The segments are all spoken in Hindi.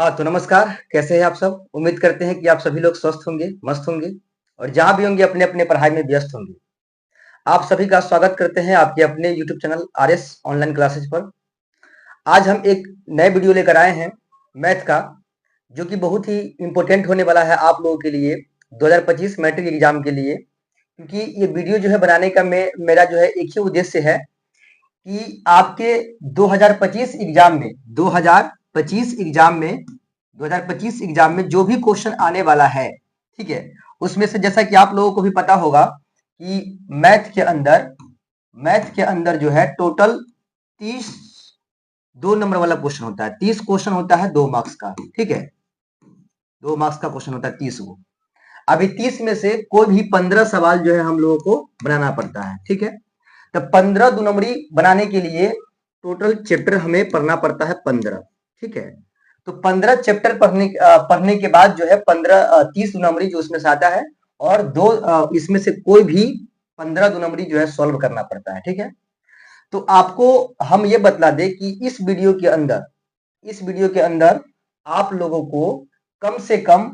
हाँ, तो नमस्कार। कैसे हैं आप सब? उम्मीद करते हैं कि आप सभी लोग स्वस्थ होंगे, मस्त होंगे और जहाँ भी होंगे अपने-अपने पढ़ाई में व्यस्त होंगे। आप सभी का स्वागत करते हैं आपके अपने YouTube channel RS online classes पर। आज हम एक नए वीडियो लेकर आए हैं मैथ का, जो कि बहुत ही इम्पोर्टेंट होने वाला है आप लोगों के लिए 2025 मैट्रिक एग्जाम के लिए। क्योंकि ये वीडियो जो है बनाने का मेरा जो है एक ही उद्देश्य है कि आपके 2025 एग्जाम में 2025 एग्जाम में 2025 एग्जाम में जो भी क्वेश्चन आने वाला है, ठीक है, उसमें से जैसा कि आप लोगों को भी पता होगा कि मैथ के अंदर जो है टोटल 30 2 नंबर वाला क्वेश्चन होता है। 30 क्वेश्चन होता है 2 मार्क्स का, ठीक है, 2 मार्क्स का क्वेश्चन होता है 30 को। अभी 30 में से कोई भी 15 सवाल जो है हम लोगों को बनाना पड़ता है, ठीक है। तो 15 दो नंबरी बनाने के लिए टोटल चैप्टर हमें पढ़ना पड़ता है 15, ठीक है। तो 15 चैप्टर पढ़ने के बाद जो है 30 दो नंबरी जो उसमें से आता है और इसमें से कोई भी 15 दो नंबरी जो है सॉल्व करना पड़ता है, ठीक है। तो आपको हम ये बतला दें कि इस वीडियो के अंदर आप लोगों को कम से कम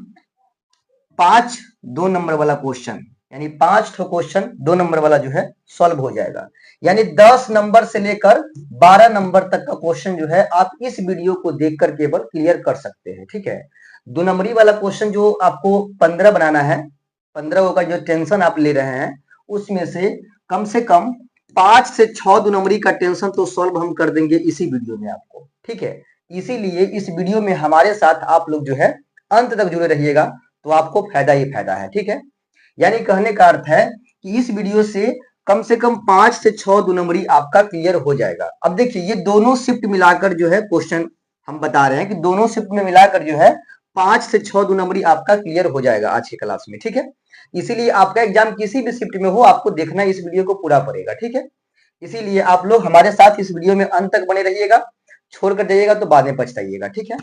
5 2 नंबर वाला क्वेश्चन, यानी 5 ठो क्वेश्चन 2 नंबर वाला जो है सॉल्व हो जाएगा। यानी 10 नंबर से लेकर 12 नंबर तक का क्वेश्चन जो है आप इस वीडियो को देखकर केवल क्लियर कर सकते हैं, ठीक है। 2 नंबरी वाला क्वेश्चन जो आपको 15 बनाना है, 15 का जो टेंशन आप ले रहे हैं, उसमें से कम 5 से 6 2 नंबरी का टेंशन तो सॉल्व हम कर देंगे इसी वीडियो में आपको, ठीक है। इसीलिए इस वीडियो में हमारे साथ आप लोग जो है अंत तक जुड़े रहिएगा, तो आपको फायदा ही फायदा है, ठीक है। यानी कहने का अर्थ है कि इस वीडियो से कम 5 से 6 दो नंबरी आपका क्लियर हो जाएगा। अब देखिए ये दोनों शिफ्ट मिलाकर जो है क्वेश्चन हम बता रहे हैं कि दोनों शिफ्ट में मिलाकर जो है 5 से 6 दो नंबरी आपका क्लियर हो जाएगा आज की क्लास में, ठीक है। इसीलिए आपका एग्जाम किसी भी शिफ्ट में हो, आपको देखना इस वीडियो को पूरा पड़ेगा, ठीक है। इसीलिए आप लोग हमारे साथ इस वीडियो में अंत तक बने रहिएगा, छोड़कर जाइएगा तो बाद में पछताइएगा, ठीक है।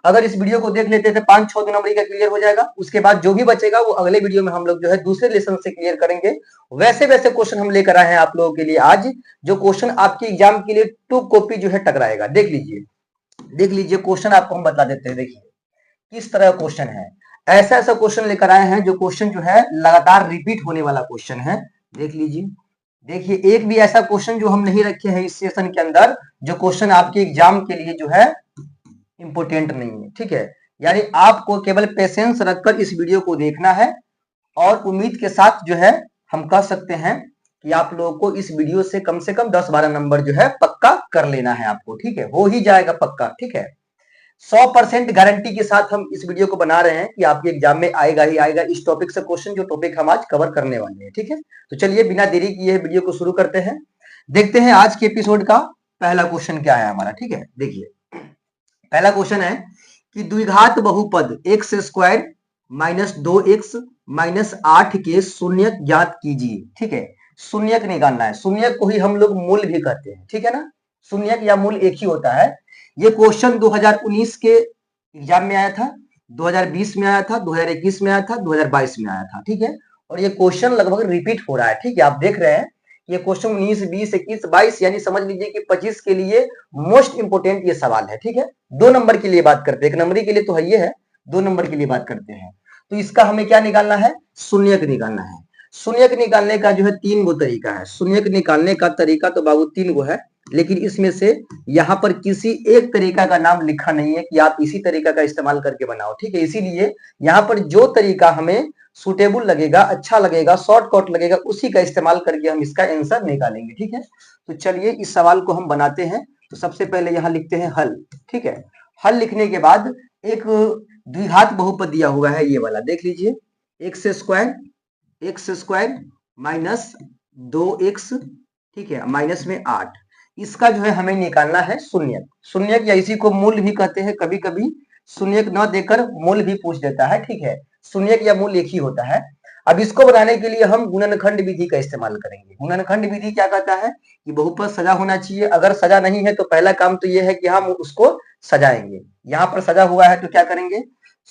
अगर इस वीडियो को देख लेते थे 5-6 दो नंबरी का क्लियर हो जाएगा। उसके बाद जो भी बचेगा वो अगले वीडियो में हम लोग जो है दूसरे लेसन से क्लियर करेंगे। वैसे वैसे क्वेश्चन हम लेकर आए हैं आप लोगों के लिए आज, जो क्वेश्चन आपके एग्जाम के लिए 2 कॉपी जो है टकराएगा। देख लीजिए क्वेश्चन आपको हम बता देते हैं। देखिए किस तरह क्वेश्चन है, ऐसा ऐसा क्वेश्चन लेकर आए हैं जो क्वेश्चन जो है लगातार रिपीट होने वाला क्वेश्चन है। देख लीजिए, देखिए एक भी ऐसा क्वेश्चन जो हम नहीं रखे हैं इस सेशन के अंदर, जो क्वेश्चन आपके एग्जाम के लिए जो है इंपोर्टेंट नहीं है, ठीक है। यानी आपको केवल पेशेंस रखकर इस वीडियो को देखना है और उम्मीद के साथ जो है हम कह सकते हैं कि आप लोगों को इस वीडियो से कम 10-12 नंबर जो है पक्का कर लेना है आपको, ठीक है। हो ही जाएगा पक्का, ठीक है। 100% गारंटी के साथ हम इस वीडियो को बना रहे हैं कि आपके एग्जाम में आएगा ही आएगा इस टॉपिक से क्वेश्चन, जो टॉपिक हम आज कवर करने वाले हैं, ठीक है। तो चलिए बिना देरी किए वीडियो को शुरू करते हैं। देखते हैं आज के एपिसोड का पहला क्वेश्चन क्या है हमारा, ठीक है। देखिए पहला क्वेश्चन है कि द्विघात बहुपद x square minus 2x minus 8 के शून्यक ज्ञात कीजिए, ठीक है। शून्यक निकालना है, शून्यक को ही हम लोग मूल भी कहते हैं, ठीक है ना। शून्यक या मूल एक ही होता है। ये क्वेश्चन 2019 के एग्जाम में आया था, 2020 में आया था, 2021 में आया था, 2022 में आया था, ठीक है। और ये क्वेश्चन लगभग रिपीट हो रहा है, ठीक है। आप देख रहे हैं ये क्वेश्चन 19, 20, 21, 22 यानी समझ लीजिए कि 25 के लिए मोस्ट इंपोर्टेंट ये सवाल है, ठीक है। 2 नंबर के लिए बात करते हैं, 1 नंबर के लिए तो है ये है, 2 नंबर के लिए बात करते हैं। तो इसका हमें क्या निकालना है, शून्यक निकालना है। शून्यक निकालने का जो है 3 गो तरीका है। शून्यक निकालने का तरीका तो बाबू 3 गो है, लेकिन इसमें से यहाँ पर किसी एक तरीका का नाम लिखा नहीं है कि आप इसी तरीका का इस्तेमाल करके बनाओ, ठीक है। इसीलिए यहाँ पर जो तरीका हमें सुटेबल लगेगा, अच्छा लगेगा, शॉर्टकट लगेगा, उसी का इस्तेमाल करके हम इसका आंसर निकालेंगे, ठीक है। तो चलिए इस सवाल को हम बनाते हैं। तो सबसे पहले यहाँ लिखते हैं हल, ठीक है। हल लिखने के बाद एक द्विघात बहुपद दिया हुआ है ये वाला, देख लीजिए एक्स स्क्वायर माइनस 2x, ठीक है, माइनस में 8। इसका जो है हमें निकालना है शून्यक। शून्यक या इसी को मूल भी कहते हैं, कभी कभी शून्यक न देकर मूल भी पूछ देता है, ठीक है। शून्यक या मूल एक ही होता है। अब इसको बनाने के लिए हम गुणनखंड विधि का इस्तेमाल करेंगे। गुणनखंड विधि क्या कहता है कि बहुपद सजा होना चाहिए। अगर सजा नहीं है तो पहला काम तो यह है कि हम उसको सजाएंगे। यहाँ पर सजा हुआ है तो क्या करेंगे,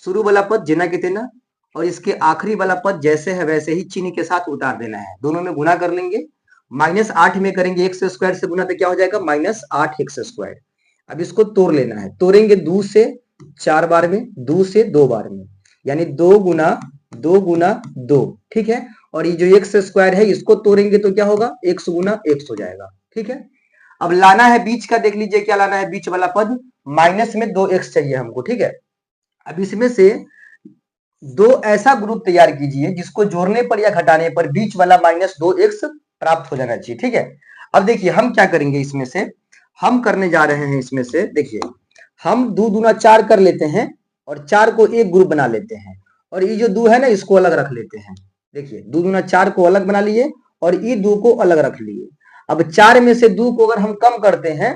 शुरू वाला पद जेना के तेना और इसके आखिरी वाला पद जैसे है वैसे ही चिन्ह के साथ उतार देना है। दोनों में गुना कर लेंगे, माइनस 8 में करेंगे एक्स स्क्वायर से गुना तो क्या हो जाएगा माइनस 8 एक्स स्क्वायर। अब इसको तोड़ लेना है, तोड़ेंगे 2 से 4 बार में, 2 से 2 बार में, यानी 2 गुना 2 गुना 2, ठीक है। और ये जो एक्स स्क्वायर है इसको तोड़ेंगे तो क्या होगा, x गुना x हो जाएगा, ठीक है। अब लाना है बीच का, देख लीजिए क्या लाना है, बीच वाला पद माइनस में 2x चाहिए हमको, ठीक है। अब इसमें से दो ऐसा ग्रुप तैयार कीजिए जिसको जोड़ने पर या घटाने पर बीच वाला -2x प्राप्त हो जाना चाहिए, ठीक है। अब देखिए हम क्या करेंगे, इसमें से हम करने जा रहे हैं, इसमें से देखिए हम 2 दूना 4 कर लेते हैं और 4 को एक ग्रुप बना लेते हैं, और ये जो 2 है ना इसको अलग रख लेते हैं। देखिए 2 दूना 4 को अलग बना लिए और ये 2 को अलग रख लिए। अब 4 में से 2 को अगर हम कम करते हैं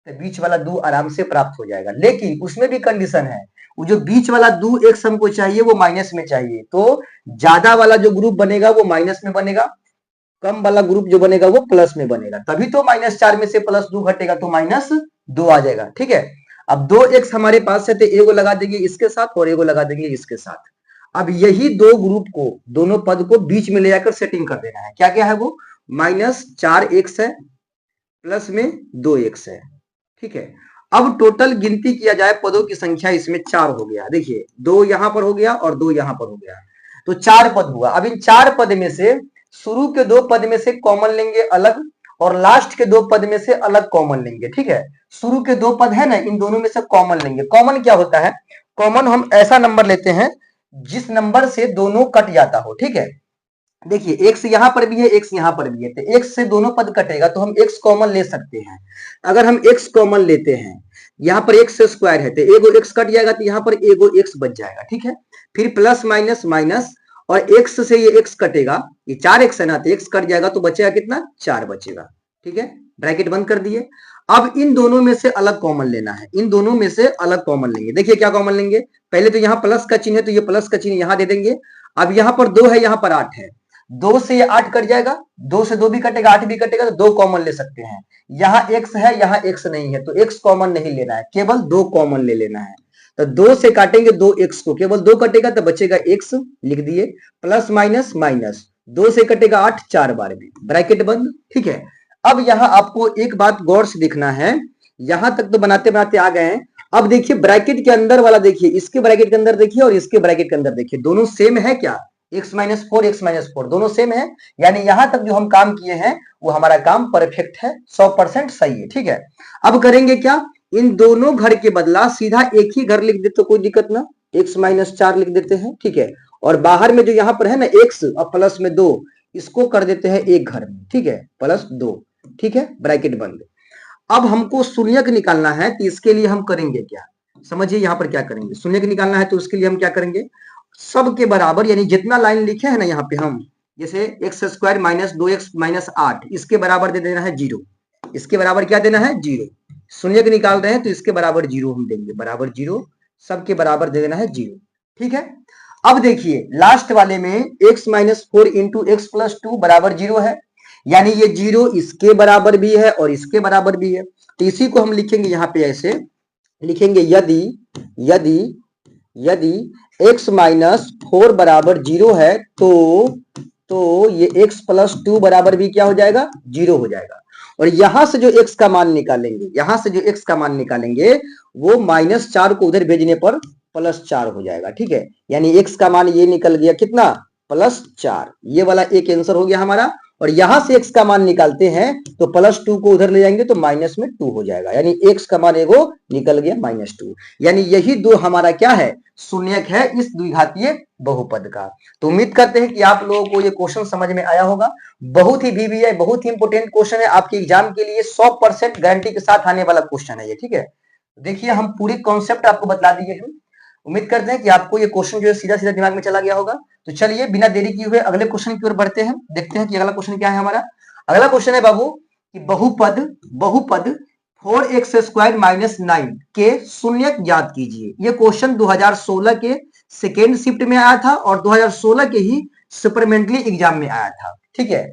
तो बीच वाला 2 आराम से प्राप्त हो जाएगा, लेकिन उसमें भी कंडीशन है, वो जो बीच वाला 2x हमको चाहिए वो माइनस में चाहिए, तो ज्यादा वाला जो ग्रुप बनेगा वो माइनस में बनेगा, कम वाला ग्रुप जो बनेगा वो प्लस में बनेगा, तभी तो -4 में से +2 घटेगा तो -2 आ जाएगा, ठीक है। अब 2x हमारे पास है तो एगो लगा देंगे इसके साथ और एगो लगा देंगे इसके साथ। अब यही दो ग्रुप को, दोनों पद को बीच में ले जाकर सेटिंग कर देना है। क्या क्या है वो, -4x है प्लस में 2x है, ठीक है। अब टोटल गिनती किया जाए पदों की संख्या, इसमें 4 हो गया, देखिए 2 यहां पर हो गया और 2 यहां पर हो गया, तो 4 पद हुआ। अब इन 4 पद में से शुरू के 2 पद में से कॉमन लेंगे अलग और लास्ट के 2 पद में से अलग कॉमन लेंगे, ठीक है। शुरू के 2 पद है ना, इन दोनों में से कॉमन लेंगे। कॉमन क्या होता है, कॉमन हम ऐसा नंबर लेते हैं जिस नंबर से दोनों कट जाता हो, ठीक है। देखिए x यहां पर भी है, x यहां पर भी है, तो x से दोनों पद कटेगा तो हम x कॉमन ले सकते हैं। अगर हम x कॉमन लेते हैं, यहाँ पर x स्क्वायर है तो एगो x कट जाएगा तो यहाँ पर एगो x बच जाएगा, ठीक है। फिर प्लस माइनस माइनस और x से ये x कटेगा, ये 4x है ना, तो x कट जाएगा तो बचेगा कितना, 4 बचेगा, ठीक है। ब्रैकेट बंद कर दिए। अब इन दोनों में से अलग कॉमन लेना है, इन दोनों में से अलग कॉमन लेंगे। देखिए क्या कॉमन लेंगे, पहले तो यहाँ प्लस का चिन्ह है तो ये प्लस का चिन्ह यहाँ दे देंगे। अब यहाँ पर 2 है, यहाँ पर 8 है, 2 से ये 8 कट जाएगा, 2 से 2 भी कटेगा, 8 भी कटेगा, तो 2 कॉमन ले सकते हैं। यहाँ x है, यहाँ x नहीं है, तो x कॉमन नहीं लेना है, केवल 2 कॉमन ले लेना है। तो 2 से काटेंगे 2x को, केवल 2 कटेगा तो बचेगा x, लिख दिए। प्लस माइनस माइनस, 2 से कटेगा 8 4 बार में, ब्रैकेट बंद, ठीक है। अब यहाँ आपको एक बात गौर से देखना है, यहां तक तो बनाते बनाते आ गए हैं। अब देखिए ब्रैकेट के अंदर वाला देखिए, इसके ब्रैकेट के अंदर देखिए और इसके ब्रैकेट के अंदर देखिए, दोनों सेम है क्या, x माइनस 4 x माइनस 4 दोनों सेम है, यानी यहां तक जो हम काम किए हैं वो हमारा काम परफेक्ट है, 100% सही है, ठीक है। अब करेंगे क्या, इन दोनों घर के बदला सीधा एक ही घर लिख देते, कोई दिक्कत ना, x माइनस 4 लिख देते हैं, ठीक है। और बाहर में जो यहाँ पर है ना x और प्लस में 2, इसको कर देते हैं एक घर में, ठीक है, +2, ठीक है, ब्रैकेट बंद। अब हमको शून्यक निकालना है तो इसके लिए हम करेंगे क्या, समझिए यहाँ पर क्या करेंगे। शून्यक निकालना है तो उसके लिए हम क्या करेंगे, सब के बराबर, यानी जितना लाइन लिखे हैं ना यहाँ पे हम, जैसे x square minus 2x minus 8, इसके बराबर दे देना है 0, इसके बराबर क्या देना है 0। शून्यक निकाल रहे हैं तो इसके बराबर 0 हम देंगे, बराबर 0, सबके बराबर दे देना है 0, ठीक है। अब देखिए लास्ट वाले में x minus 4 into x plus 2 बराबर 0 है, यानी ये 0 इसके बराबर भी है और इसके बराबर भी है, तो इसी को हम लिखेंगे यहाँ पे ऐसे लिखेंगे, यदि यदि यदि x माइनस 4 बराबर 0 है तो ये x प्लस 2 बराबर भी क्या हो जाएगा, 0 हो जाएगा। और यहां से जो x का मान निकालेंगे, यहां से जो x का मान निकालेंगे वो -4 को उधर भेजने पर +4 हो जाएगा, ठीक है। यानी x का मान ये निकल गया कितना, +4, ये वाला एक आंसर हो गया हमारा। और यहां से x का मान निकालते हैं तो +2 को उधर ले जाएंगे तो -2 हो जाएगा, यानी x का मान एगो निकल गया -2, यानी यही दो हमारा क्या है, शून्यक है इस द्विघातीय बहुपद का। तो उम्मीद करते हैं कि आप लोगों को ये क्वेश्चन समझ में आया होगा। बहुत ही VVI, बहुत ही इंपोर्टेंट क्वेश्चन है आपके एग्जाम के लिए, 100% गारंटी के साथ आने वाला क्वेश्चन है ये, ठीक है। देखिए हम पूरी कॉन्सेप्ट आपको बता दिए हैं, उम्मीद करते हैं कि आपको ये क्वेश्चन जो है सीधा सीधा दिमाग में चला गया होगा। तो चलिए बिना देरी किए हुए अगले क्वेश्चन की ओर बढ़ते हैं, देखते हैं कि अगला क्वेश्चन क्या है हमारा। अगला क्वेश्चन है बाबू कि बहुपद 4x स्क्वायर माइनस 9 के शून्यक ज्ञात कीजिए। ये क्वेश्चन 2016 के सेकेंड शिफ्ट में आया था और 2016 के ही सप्लीमेंट्री एग्जाम में आया था, ठीक है।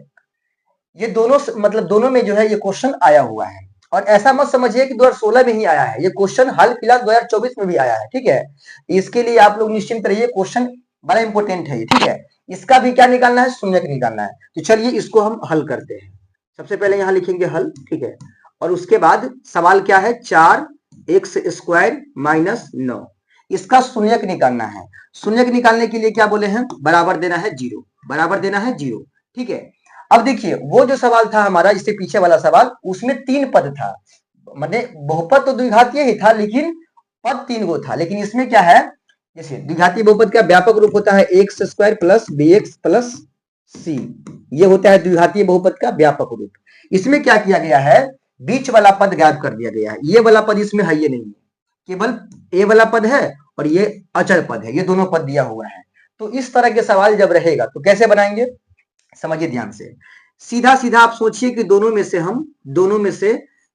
ये दोनों मतलब दोनों में जो है ये क्वेश्चन आया हुआ है, और ऐसा मत समझिए कि 2016 में ही आया है, ये क्वेश्चन हाल फिलहाल 2024 में भी आया है, ठीक है। इसके लिए आप लोग निश्चिंत रहिए, क्वेश्चन बड़ा इंपॉर्टेंट है, ठीक है। इसका भी क्या निकालना है, शून्यक निकालना है। तो चलिए इसको हम हल करते हैं। सबसे पहले यहाँ लिखेंगे हल, ठीक है। और उसके बाद सवाल क्या है, 4 एक्स स्क्वायर माइनस 9, इसका शून्यक निकालना है। शून्यक निकालने के लिए क्या बोले हैं, बराबर देना है जीरो, बराबर देना है जीरो। ठीक है, अब देखिए वो जो सवाल था हमारा, इससे पीछे वाला सवाल, उसमें 3 पद था, मतलब बहुपद तो द्विघातीय ही था लेकिन पद 3 गो था। लेकिन इसमें क्या है, जैसे द्विघातीय बहुपद का व्यापक रूप होता है X square plus B X plus C, ये होता है द्विघातीय बहुपद का व्यापक रूप। इसमें क्या किया गया है, बीच वाला पद गायब कर दिया गया है, ये वाला पद इसमें है, ये नहीं है, केवल ए वाला पद है और ये अचर पद है, ये दोनों पद दिया हुआ है। तो इस तरह के सवाल जब रहेगा तो कैसे बनाएंगे, समझिए ध्यान से। सीधा सीधा आप सोचिए कि दोनों में से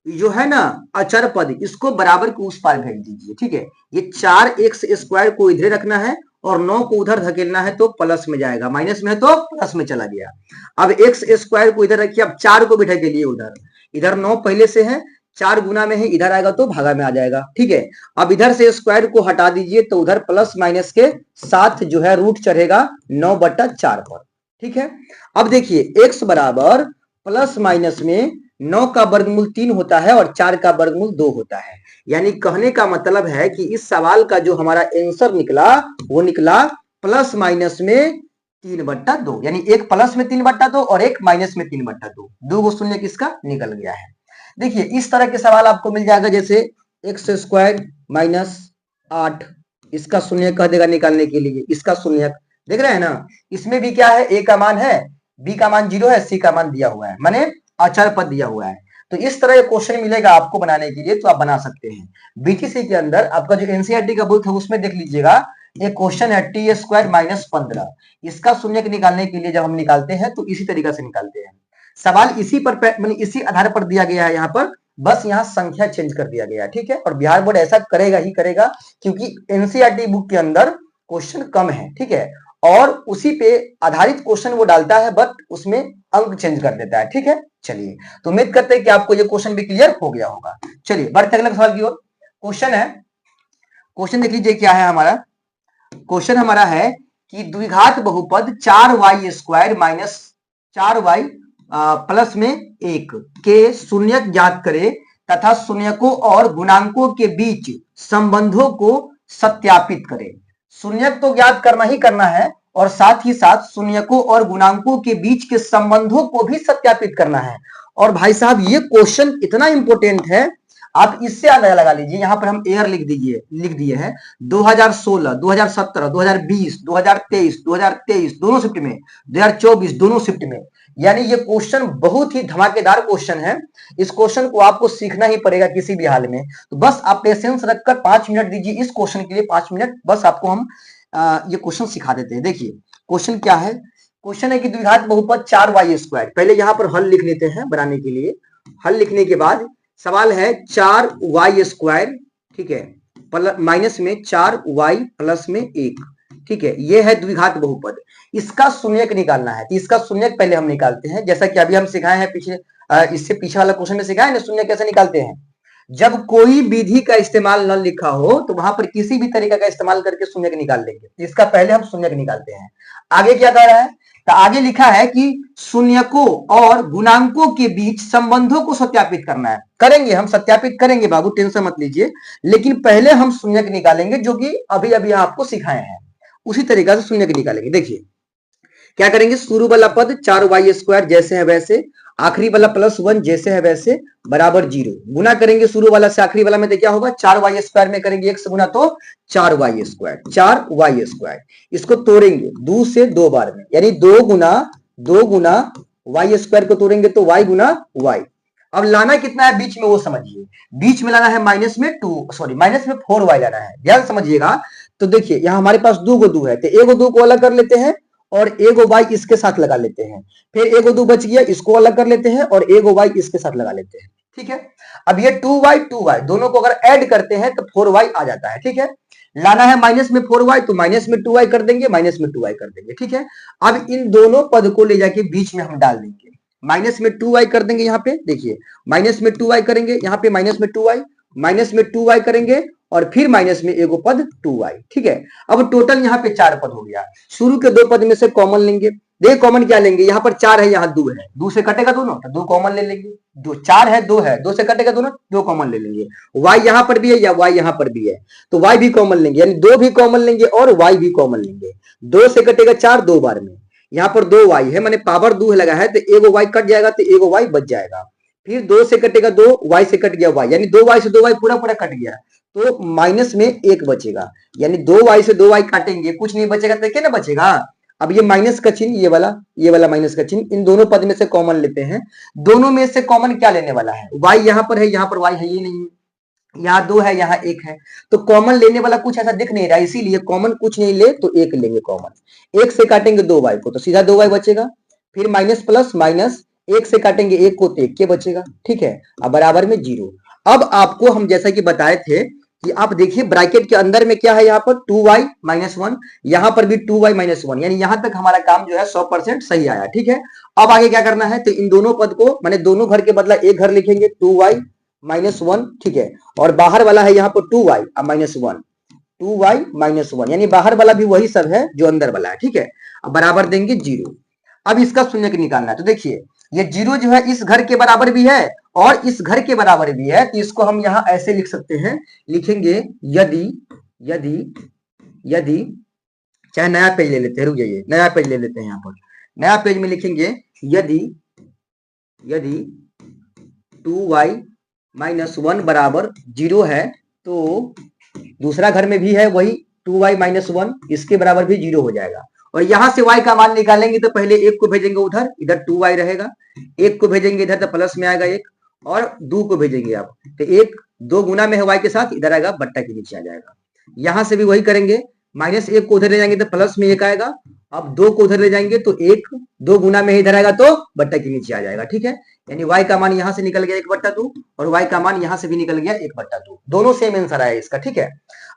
जो है ना अचर पद, इसको बराबर के उस पार भेज दीजिए। ठीक है, ये 4x स्क्वायर को इधर रखना है और 9 को उधर धकेलना है तो प्लस में जाएगा, माइनस में है तो प्लस में चला गया। अब एक्स स्क्वायर को इधर रखिए, अब 4 को भी ढकेलिए उधर, इधर 9 पहले से है, 4 गुना में है, इधर आएगा तो भागा में आ जाएगा। ठीक है, अब इधर से स्क्वायर को हटा दीजिए तो उधर प्लस माइनस के साथ जो है रूट चढ़ेगा 9/4 पर। ठीक है, अब देखिए x बराबर प्लस माइनस में 9 का वर्गमूल 3 होता है और 4 का वर्गमूल 2 होता है। यानी कहने का मतलब है कि इस सवाल का जो हमारा आंसर निकला वो निकला प्लस माइनस में 3/2, यानी एक प्लस में 3/2 और एक माइनस में 3/2, दो गो शून्य किसका निकल गया है। देखिए इस तरह के सवाल आपको मिल जाएगा, जैसे एक्स स्क्वायर माइनस 8, इसका शून्य कह देगा निकालने के लिए, इसका शून्य देख रहे हैं ना, इसमें भी क्या है, ए का मान है, बी का मान 0 है, सी का मान दिया हुआ है, माने अचर पद दिया हुआ है। तो इस तरह क्वेश्चन मिलेगा आपको बनाने के लिए, तो आप बना सकते हैं। बीटीसी के अंदर आपका जो एनसीईआरटी का बुक है उसमें देख लीजिएगा, एक क्वेश्चन है टी स्क्वायर माइनस 15, इसका शून्य निकालने के लिए जब हम निकालते हैं तो इसी तरीका से निकालते हैं। सवाल इसी पर इसी आधार पर दिया गया है, यहाँ पर बस यहाँ संख्या चेंज कर दिया गया है। ठीक है, और बिहार बोर्ड ऐसा करेगा ही करेगा क्योंकि एनसीईआरटी बुक के अंदर क्वेश्चन कम है। ठीक है, और उसी पे आधारित क्वेश्चन वो डालता है, बट उसमें अंक चेंज कर देता है। ठीक है, चलिए तो उम्मीद करते हैं कि आपको ये क्वेश्चन भी क्लियर हो गया होगा। चलिए बढ़ते अगले सवाल की ओर। क्वेश्चन है, क्वेश्चन देख लीजिए क्या है हमारा। क्वेश्चन हमारा है कि द्विघात बहुपद 4y square minus 4y plus में 1 के शून्यक ज्ञात करे तथा शून्यकों और गुणांकों के बीच संबंधों को सत्यापित करे। शून्यक तो ज्ञात करना ही करना है और साथ ही साथ शून्यकों और गुणांकों के बीच के संबंधों को भी सत्यापित करना है। और भाई साहब ये क्वेश्चन इतना इंपॉर्टेंट है, आप इससे अंदाजा लगा लीजिए। यहां पर हम ईयर लिख दिए हैं 2016, 2017, 2020, 2023, 2023 दोनों शिफ्ट में, 2024 दोनों शिफ्ट में। यानी ये क्वेश्चन बहुत ही धमाकेदार क्वेश्चन है। इस क्वेश्चन को आपको सीखना ही पड़ेगा किसी भी हाल में। तो बस आप पेशेंस रखकर 5 मिनट दीजिए इस क्वेश्चन के लिए, 5 मिनट बस आपको हम ये क्वेश्चन सिखा देते हैं। देखिए क्वेश्चन क्या है, क्वेश्चन है कि द्विघात बहुपद 4y स्क्वायर, पहले यहां पर हल लिख लेते हैं बनाने के लिए। हल लिखने के बाद सवाल है 4y स्क्वायर, ठीक है, माइनस में 4y प्लस में 1, ठीक है, ये है द्विघात बहुपद। इसका शून्यक निकालना है, तो इसका शून्यक पहले हम निकालते हैं, जैसा कि अभी हम सिखाए हैं पिछले इससे पीछे वाला क्वेश्चन में सिखाए ना शून्य कैसे निकालते हैं। जब कोई विधि का इस्तेमाल न लिखा हो तो वहां पर किसी भी तरीका का इस्तेमाल करके शून्यक निकाल लेंगे। इसका पहले हम शून्यक निकालते हैं। आगे क्या कह रहा है, तो आगे लिखा है कि शून्यकों और गुणांकों के बीच संबंधों को सत्यापित करना है। करेंगे, हम सत्यापित करेंगे बाबू, टेंशन मत लीजिए, लेकिन पहले हम शून्यक निकालेंगे जो कि अभी अभी आपको सिखाए हैं, उसी तरीका से शून्यक निकालेंगे। देखिए क्या करेंगे, शुरू वाला पद 4y स्क्वायर जैसे है वैसे, आखिरी वाला +1 जैसे है वैसे, बराबर 0। गुना करेंगे शुरू वाला से आखिरी वाला में, तो क्या होगा, 4y स्क्वायर में करेंगे 1 से गुना तो 4y स्क्वायर, 4y स्क्वायर। इसको तोड़ेंगे 2 से 2 बार में, यानी 2 गुना y स्क्वायर को तोड़ेंगे तो y गुना y। अब लाना कितना है बीच में वो समझिए, बीच में लाना है माइनस में 4y लाना है, ध्यान समझिएगा। तो देखिए यहां हमारे पास 2 गो 2 है, तो एगो 2 को अलग कर लेते हैं और एगो y इसके साथ लगा लेते हैं, फिर एगो 2 बच गया, इसको अलग कर लेते हैं और एगो y इसके साथ लगा लेते हैं। ठीक है, अब ये 2y दोनों को अगर ऐड करते हैं तो 4y आ जाता है। ठीक है, लाना है माइनस में 4y तो माइनस में 2y कर देंगे, माइनस में 2y कर देंगे। ठीक है, अब इन दोनों पद को ले जाके बीच में हम डाल देंगे, माइनस में 2y कर देंगे, यहाँ पे देखिए माइनस में 2y करेंगे, यहाँ पे माइनस में 2y, माइनस में 2y करेंगे और फिर माइनस में एगो पद 2y। ठीक है, अब टोटल यहाँ पे 4 पद हो गया। शुरू के 2 पद में से कॉमन लेंगे, देखिए कॉमन क्या लेंगे, यहाँ पर 4 है, यहाँ 2 है, 2 से कटेगा दोनों तो 2 कॉमन ले लेंगे। 2 4 है, 2 है, 2 से कटेगा दोनों, 2 कॉमन ले लेंगे। y यहाँ पर भी है या y यहाँ पर भी है, तो y भी कॉमन लेंगे, यानी 2 भी कॉमन लेंगे और y भी कॉमन लेंगे। 2 से कटेगा 4 2 बार में, यहाँ पर 2y है, मैंने पावर 2 लगा है तो एगो y कट जाएगा तो एगो y बच जाएगा। फिर 2 से कटेगा 2, y से कट गया y, यानी 2y से 2y पूरा पूरा कट गया, तो माइनस में 1 बचेगा, यानी 2y से 2y काटेंगे, कुछ नहीं बचेगा तो क्या ना बचेगा। अब ये माइनस का चिन्ह, ये वाला माइनस का चिन्ह, इन दोनों पद में से कॉमन लेते हैं। दोनों में से कॉमन क्या लेने वाला है, y यहाँ पर है, यहाँ पर y है, ये नहीं है, यहाँ 2 है, यहाँ 1 है, तो कॉमन लेने वाला कुछ ऐसा दिख नहीं रहा, इसीलिए कॉमन कुछ नहीं ले तो 1 लेंगे कॉमन। 1 से काटेंगे 2y को तो सीधा 2y बचेगा, फिर माइनस प्लस माइनस, 1 से काटेंगे 1 को तो 1 के बचेगा, ठीक है। अब बराबर में 0। अब आपको हम जैसा कि बताए थे कि आप देखिए ब्रैकेट के अंदर में क्या है, यहाँ पर 2y - 1, यहाँ पर भी 2y - 1, यानी यहां तक हमारा काम जो है 100% सही आया, ठीक है। अब आगे क्या करना है, तो इन दोनों पद को मैंने दोनों घर के बदला एक घर लिखेंगे, 2y - 1, ठीक है, और बाहर वाला है यहाँ पर 2y - 1, 2y - 1, यानी बाहर वाला भी वही सब है जो अंदर वाला है, ठीक है। अब बराबर देंगे 0। अब इसका शून्य निकालना है, तो देखिए ये 0 जो है इस घर के बराबर भी है और इस घर के बराबर भी है, तो इसको हम यहां ऐसे लिख सकते हैं, लिखेंगे यदि यदि यदि चाहे नया पेज ले लेते हैं, रुक जाइए नया पेज ले लेते हैं, यहाँ पर नया पेज में लिखेंगे यदि 2y - 1 बराबर 0 है, तो दूसरा घर में भी है वही 2y - 1, इसके बराबर भी 0 हो जाएगा। और यहां से y का मान निकालेंगे तो पहले 1 को भेजेंगे उधर, इधर 2y रहेगा, 1 को भेजेंगे इधर तो प्लस में आएगा 1, और 2 को भेजेंगे आप तो 1 2 गुना में है y के साथ, इधर आएगा बट्टा के नीचे आ जाएगा। यहां से भी वही करेंगे, -1 को उधर ले जाएंगे तो प्लस में 1 आएगा, अब 2 को उधर ले जाएंगे तो 1 2 गुना में इधर आएगा तो बट्टा के नीचे आ जाएगा, ठीक है। यानी y का मान यहां से निकल गया 1/2 और y का मान यहां से भी निकल गया 1/2, दोनों सेम आंसर आया इसका, ठीक है।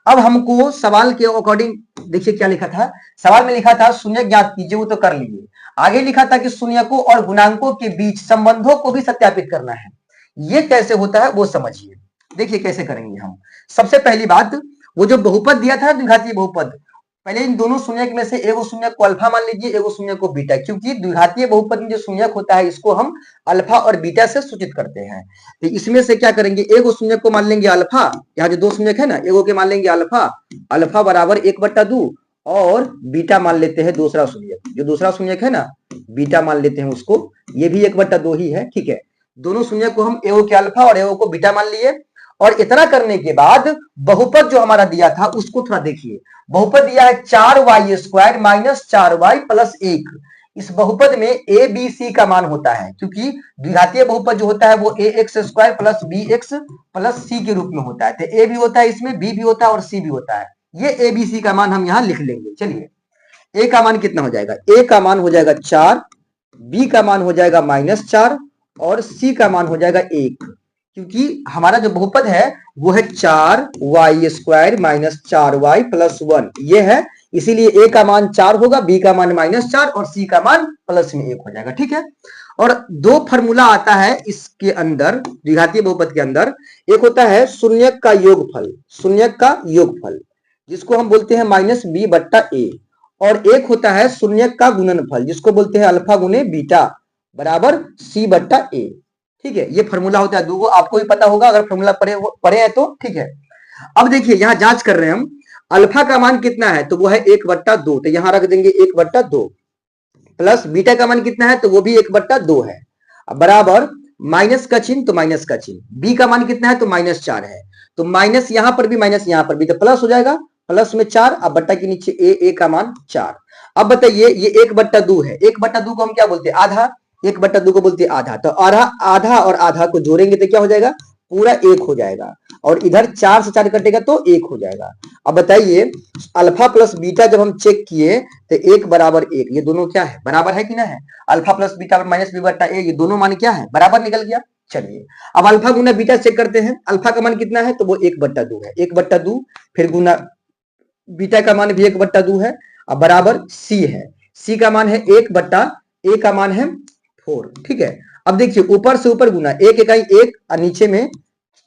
अब हमको सवाल के अकॉर्डिंग देखिए क्या लिखा था, सवाल में लिखा था शून्य ज्ञात कीजिए, वो तो कर लिए, आगे लिखा था कि शून्यकों और गुणांकों के बीच संबंधों को भी सत्यापित करना है। ये कैसे होता है वो समझिए, देखिए कैसे करेंगे हम। सबसे पहली बात, वो जो बहुपद दिया था द्विघातीय बहुपद, पहले इन दोनों शून्यक में से एगो शून्यक को अल्फा मान लीजिए, एगो शून्यक को बीटा, क्योंकि द्विघातीय बहुपद में जो शून्यक होता है इसको हम अल्फा और बीटा से सूचित करते हैं। तो इसमें से क्या करेंगे, एगो शून्यक को मान लेंगे अल्फा, यहाँ जो 2 शून्यक है ना, एगो के मान लेंगे अल्फा, अल्फा बराबर 1/2, और बीटा मान लेते हैं दूसरा शून्यक, जो दूसरा शून्यक है ना बीटा मान लेते हैं उसको, ये भी 1/2 ही है, ठीक है। दोनों शून्यक को हम एगो के अल्फा और एगो को बीटा मान लिए, और इतना करने के बाद बहुपद जो हमारा दिया था उसको थोड़ा देखिए। बहुपद दिया है 4y² - 4y + 1, इस बहुपद में a b c का मान होता है, क्योंकि द्विघातीय बहुपद जो होता है वो ax² + bx + c के रूप में होता है, तो a भी होता है इसमें, b भी होता है और c भी होता है। ये a b c का मान हम यहाँ लिख लेंगे। चलिए a का मान कितना हो जाएगा, a का मान हो जाएगा 4, b का मान हो जाएगा -4 और c का मान हो जाएगा 1, क्योंकि हमारा जो बहुपद है वो है 4y² - 4y + 1, ये है, इसीलिए a का मान 4 होगा, b का मान -4 और c का मान प्लस में 1 हो जाएगा, ठीक है। और 2 फॉर्मूला आता है इसके अंदर, द्विघातीय बहुपद के अंदर, एक होता है शून्यक का योगफल, शून्यक का योगफल जिसको हम बोलते हैं -b/a, और एक होता है शून्यक का गुणनफल जिसको बोलते हैं अल्फा गुने बीटा बराबर c/a, ठीक है। ये फॉर्मूला होता है, दो आपको भी पता होगा अगर फॉर्मूला पढ़े हैं तो, ठीक है। अब देखिए यहाँ जांच कर रहे हैं हम, अल्फा का मान कितना है तो वो है 1/2, तो यहाँ रख देंगे 1/2, प्लस बीटा का मान कितना है तो वो भी 1/2 है, अब बराबर माइनस का चिन्ह तो माइनस का चिन्ह, बी का मान कितना है तो -4 है, तो माइनस यहाँ पर भी माइनस यहाँ पर भी, तो प्लस हो जाएगा, प्लस में 4, अब बट्टा के नीचे ए का मान 4। अब बताइए ये 1/2 है, 1/2 को हम क्या बोलते हैं, आधा, 1/2 को बोलते हैं आधा, तो आधा और आधा को जोड़ेंगे तो क्या हो जाएगा, पूरा 1 हो जाएगा, और इधर 4 से 4 कटेगा तो 1 हो जाएगा। अब बताइए अल्फा प्लस बीटा जब हम चेक किए तो 1 बराबर 1, ये दोनों क्या है, बराबर है कि ना है, अल्फा प्लस बीटा -b/a, ये दोनों मान क्या है, बराबर निकल गया। चलिए अब अल्फा गुना बीटा चेक करते हैं, अल्फा का मान कितना है तो वो 1/2 है, 1/2 फिर गुना बीटा का मान भी 1/2 है, अब बराबर c है, c का मान है 1/a का मान है 4, ठीक है। अब देखिए ऊपर से ऊपर गुना, 1 इकाई 1 और नीचे में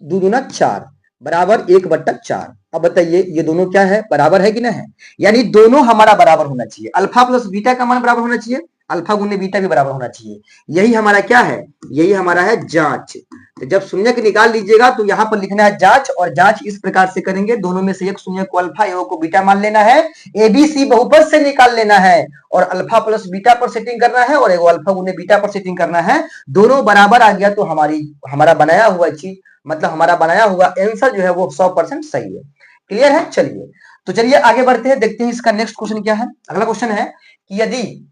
2 दूना 4 बराबर 1/4। अब बताइए ये दोनों क्या है, बराबर है कि ना है, यानी दोनों हमारा बराबर होना चाहिए, अल्फा प्लस बीटा का मान बराबर होना चाहिए, अल्फा गुने बीटा भी बराबर होना चाहिए। यही हमारा क्या है, यही हमारा है जांच। तो जब शून्यक निकाल लीजिएगा तो यहाँ पर लिखना है जांच, और जांच इस प्रकार से करेंगे, दोनों में से एक शून्य को अल्फा एवं को बीटा मान लेना है, एबीसी बहुपद से निकाल लेना है, और अल्फा प्लस बीटा पर सेटिंग करना है, और एगो अल्फा गुने बीटा पर सेटिंग करना है। दोनों बराबर आ गया तो हमारा बनाया हुआ चीज, मतलब हमारा बनाया हुआ आंसर जो है वो 100% सही है। क्लियर है? चलिए, तो चलिए आगे बढ़ते हैं, देखते हैं इसका नेक्स्ट क्वेश्चन क्या है। अगला क्वेश्चन है कि यदि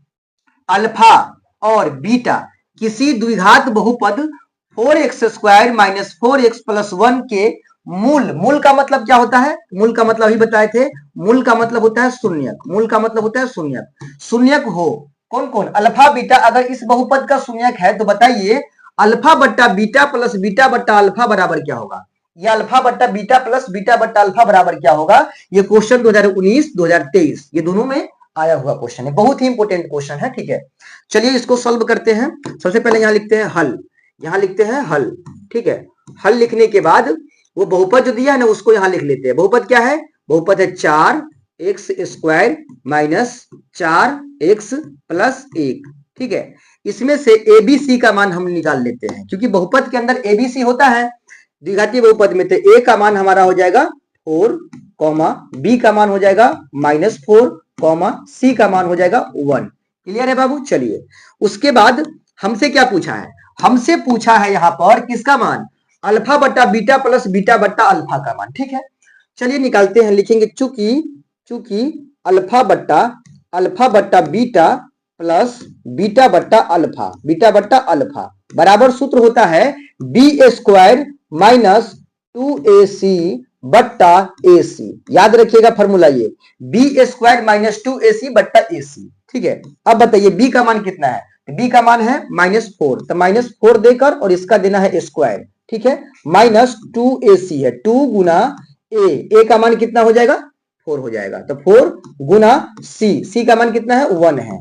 अल्फा और बीटा किसी द्विघात बहुपद 4x² माइनस 4x प्लस 1 के मूल का मतलब क्या होता है? मूल का मतलब अभी बताए थे, मूल का मतलब होता है शून्यक, मूल का मतलब होता है शून्यक। शून्यक हो कौन कौन? Alpha beta. अगर इस बहुपद का शून्यक है तो बताइए अल्फा बट्टा बीटा प्लस बीटा बट्टा अल्फा बराबर क्या होगा? ये अल्फा बट्टा बीटा प्लस बीटा बट्टा अल्फा बराबर क्या होगा? ये क्वेश्चन 2019 2023 ये दोनों में आया हुआ क्वेश्चन है, बहुत ही इंपॉर्टेंट क्वेश्चन है। ठीक है, चलिए इसको सॉल्व करते हैं। सबसे पहले यहाँ लिखते हैं हल, यहाँ लिखते हैं हल। ठीक है, हल लिखने के बाद वो बहुपद जो दिया है ना उसको यहाँ लिख लेते हैं। बहुपद क्या है? बहुपद है 4x² माइनस 4x प्लस 1। ठीक है, इसमें से एबीसी का मान हम निकाल लेते हैं, क्योंकि बहुपद के अंदर एबीसी होता है द्विघातीय बहुपद में। तो ए का मान हमारा हो जाएगा 4, बी का मान हो जाएगा -4, सी का मान हो जाएगा 1। क्लियर है बाबू? चलिए, उसके बाद हमसे क्या पूछा है? हमसे पूछा है यहाँ पर किसका मान? अल्फा बट्टा बीटा प्लस बीटा बट्टा अल्फा का मान। ठीक है, चलिए निकालते हैं। लिखेंगे चूंकि अल्फा बट्टा बीटा प्लस बीटा बट्टा अल्फा बराबर सूत्र होता है b² माइनस 2ac बट्टा ac। याद रखिएगा फॉर्मूला ये, b² माइनस 2ac बट्टा ac। ठीक है, अब बताइए b का मान कितना है? b का मान है -4, तो -4 देकर और इसका देना है स्क्वायर। ठीक है, माइनस 2ac है, 2 गुना a का मान कितना हो जाएगा? 4 हो जाएगा। तो 4 गुना c का मान कितना है? 1 है,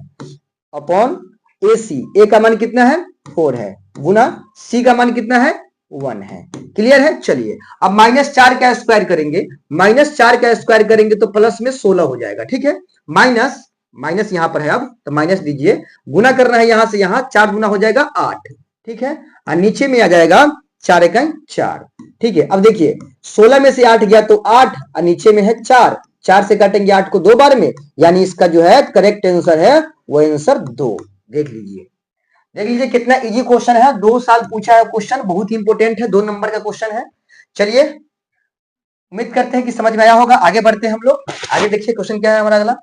अपॉन ए का मान कितना है? 4 है, गुना c का मान कितना है? 1 है। क्लियर है? चलिए, अब -4 का स्क्वायर करेंगे, -4 का स्क्वायर करेंगे तो प्लस में 16 हो जाएगा। ठीक है, माइनस यहां पर है, अब तो माइनस दीजिए, गुना करना है यहां से यहां, 4 गुना हो जाएगा 8। ठीक है, और नीचे में आ जाएगा 4 × 4। ठीक है, अब देखिए 16 में से 8 गया तो 8, और नीचे में है 4 से काटेंगे 8 को 2 बार में, यानी इसका जो है करेक्ट आंसर है वो आंसर 2। देख लीजिए कितना इजी क्वेश्चन है, 2 साल पूछा है क्वेश्चन, बहुत ही इंपॉर्टेंट है, 2 नंबर का क्वेश्चन है। चलिए, उम्मीद करते हैं कि समझ में आया होगा। आगे बढ़ते हैं हम लोग। आगे देखिए क्वेश्चन क्या है हमारा।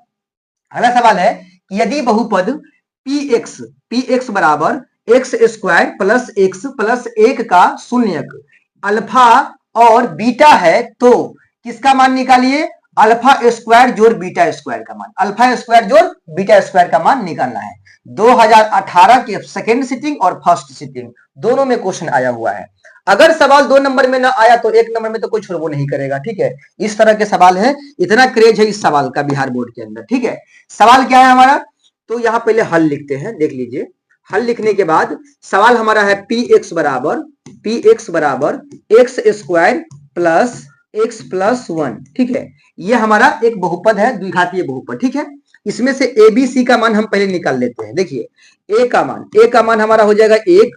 अगला सवाल है कि यदि बहुपद px बराबर x² प्लस x प्लस 1 का शून्यक अल्फा और बीटा है तो किसका मान निकालिए? अल्फा² जोड़ बीटा² का मान, अल्फा² जोड़ बीटा² का मान निकालना है। 2018 के सेकेंड सिटिंग और फर्स्ट सिटिंग दोनों में क्वेश्चन आया हुआ है। अगर सवाल 2 नंबर में ना आया तो 1 नंबर में तो कोई छोड़बो नहीं करेगा। ठीक है, इस तरह के सवाल है, इतना क्रेज है इस सवाल का बिहार बोर्ड के अंदर। ठीक है, सवाल क्या है हमारा? तो यहाँ पहले हल लिखते हैं, देख लीजिए। हल लिखने के बाद सवाल हमारा है px बराबर x² प्लस x प्लस 1। ठीक है, ये हमारा एक बहुपद है, द्विघातीय बहुपद। ठीक है, इसमें से ABC का मान हम पहले निकाल लेते हैं। देखिए a का मान हमारा हो जाएगा 1,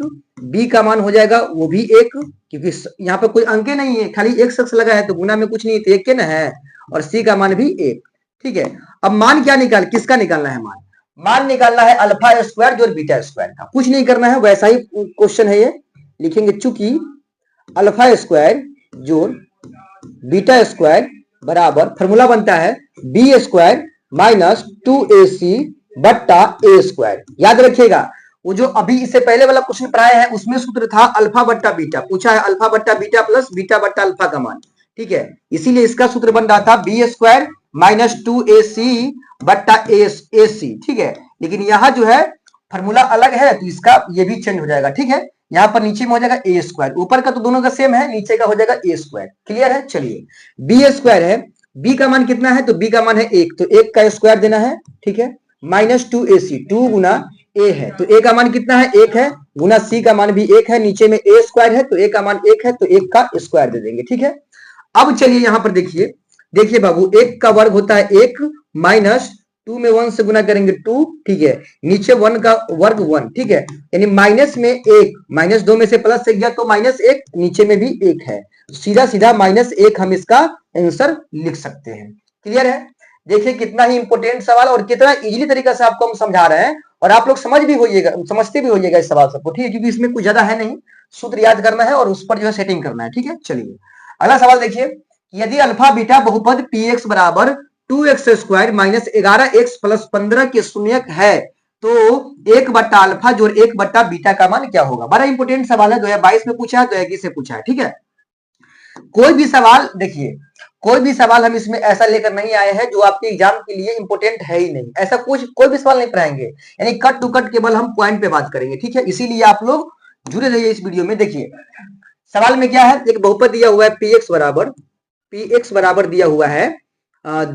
b का मान हो जाएगा वो भी 1, क्योंकि यहाँ पे कोई अंक नहीं है, खाली एक शख्स लगा है तो गुना में कुछ नहीं, तो 1 के ना है, और c का मान भी 1। ठीक है, अब मान क्या किसका निकालना है? मान निकालना है अल्फा² जोड़ बीटा² का, कुछ नहीं करना है, वैसा ही क्वेश्चन है ये। लिखेंगे चूंकि अल्फा² जोड़ बीटा² बराबर फॉर्मूला बनता है b² माइनस 2ac बट्टा a²। याद रखिएगा, वो जो अभी इससे पहले वाला क्वेश्चन पढ़ाया है उसमें सूत्र था अल्फा बट्टा बीटा, पूछा है अल्फा बट्टा बीटा प्लस बीटा बट्टा अल्फा का मान। ठीक है, इसीलिए इसका सूत्र बन रहा था b² माइनस 2ac बट्टा ac। ठीक है, लेकिन यहाँ जो है फॉर्मूला अलग है तो इसका ये भी चेंज हो जाएगा। ठीक है, यहाँ पर नीचे में हो जाएगा a², ऊपर का तो दोनों का सेम है, नीचे का हो जाएगा a²। क्लियर है? चलिए, b² है, b का मान कितना है? तो b का मान है 1, तो 1 का स्क्वायर देना है। ठीक है, माइनस 2ac, 2 गुना a है, तो a का मान कितना है? 1 है, गुना c का मान भी 1 है, नीचे में a² है तो a का मान 1 है, तो 1 का स्क्वायर दे देंगे। ठीक है, अब चलिए यहाँ पर देखिए बाबू, 1 का वर्ग होता है 1 माइनस 2 में 1 से गुना करेंगे 2, ठीक है, नीचे 1 का वर्ग 1, ठीक है, यानी माइनस में 1, -2 में से प्लस से गया तो -1, नीचे में भी 1 है, सीधा सीधा -1 हम इसका आंसर लिख सकते हैं। क्लियर है? देखिए कितना ही इंपोर्टेंट सवाल और कितना इजीली तरीका से आपको हम समझा रहे हैं, और आप लोग समझते भी होइएगा इस सवाल सबको, ठीक है, क्योंकि इसमें कुछ ज्यादा है नहीं, सूत्र याद करना है और उस पर जो है सेटिंग करना है। ठीक है, चलिए अगला सवाल देखिए, यदि अल्फा बीटा बहुपद px बराबर 2x square minus 11x plus 15 के शून्यक है तो 1 बट्टा अल्फा जोड़ 1 बट्टा बीटा का मान क्या होगा? बड़ा इंपोर्टेंट सवाल है, 2022 में पूछा है, 2021 से पूछा है। ठीक है, कोई भी सवाल देखिए, कोई भी सवाल हम इसमें ऐसा लेकर नहीं आए हैं जो आपके एग्जाम के लिए इंपोर्टेंट है ही नहीं, ऐसा कुछ कोई भी सवाल नहीं पढ़ाएंगे, यानी कट टू कट केवल हम पॉइंट पे बात करेंगे। ठीक है, इसीलिए आप लोग जुड़े रहिए इस वीडियो में। देखिए सवाल में क्या है, एक बहुपद दिया हुआ है px बराबर दिया हुआ है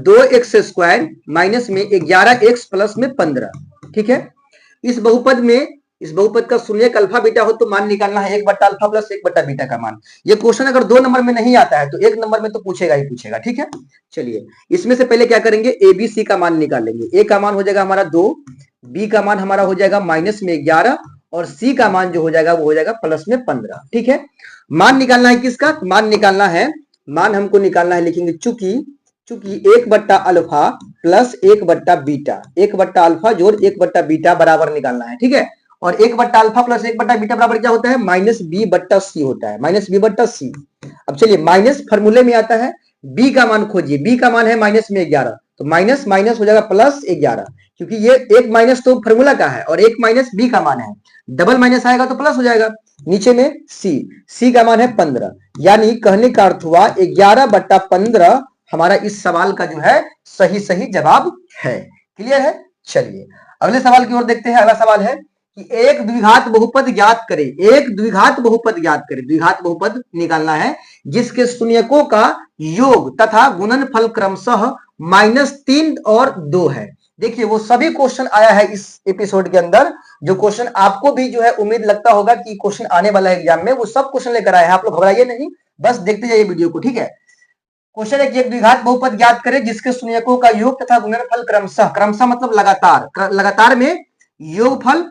2x स्क्वायर माइनस में 11x प्लस में 15। ठीक है, इस बहुपद का शून्यक अल्फा बीटा हो तो मान निकालना है 1 बट्टा अल्फा प्लस 1 बट्टा बीटा का मान। ये क्वेश्चन अगर 2 नंबर में नहीं आता है तो 1 नंबर में तो पूछेगा ही पूछेगा। ठीक है, चलिए इसमें से पहले क्या करेंगे, ए बी सी का मान निकाल लेंगे। ए का मान हो जाएगा हमारा 2, बी का मान हमारा हो जाएगा माइनस में 11 और सी का मान जो हो जाएगा वो हो जाएगा प्लस में 15। ठीक है, मान निकालना है किसका? मान निकालना है, मान हमको निकालना है, लिखेंगे चूंकि 1 बट्टा अल्फा प्लस 1 बट्टा बीटा, 1 बट्टा अल्फा जोड़ 1 बट्टा बीटा बराबर निकालना है। ठीक है, और 1 बट्टा अल्फा प्लस 1 बट्टा बीटा बराबर क्या होता है? माइनस बी बट्टा सी होता है, माइनस बी बट्टा सी। अब चलिए माइनस फॉर्मूले में आता है, बी का मान खोजिए, बी का मान है माइनस में 11, तो माइनस माइनस हो जाएगा प्लस 11, क्योंकि ये एक माइनस तो फॉर्मूला का है और एक माइनस बी का मान है, डबल माइनस आएगा तो प्लस हो जाएगा। नीचे में सी का मान है 15, यानी कहने का अर्थ हुआ 11 बट्टा 15 हमारा इस सवाल का जो है सही जवाब है। क्लियर है? चलिए अगले सवाल की ओर देखते हैं। अगला सवाल है कि एक द्विघात बहुपद ज्ञात करें, एक द्विघात बहुपद ज्ञात करें, द्विघात बहुपद निकालना है जिसके शून्यकों का योग तथा गुणनफल क्रमशः -3 और 2 है। देखिए वो सभी क्वेश्चन आया है इस एपिसोड के अंदर, जो क्वेश्चन आपको भी जो है उम्मीद लगता होगा कि क्वेश्चन आने वाला है एग्जाम में, वो सब क्वेश्चन लेकर आए हैं। आप लोग घबराइए नहीं, बस देखते जाइए वीडियो को। ठीक है, क्वेश्चन है कि एक द्विघात बहुपद ज्ञात करें जिसके शून्यकों का योग तथा गुणनफल क्रमशः मतलब लगातार में योगफल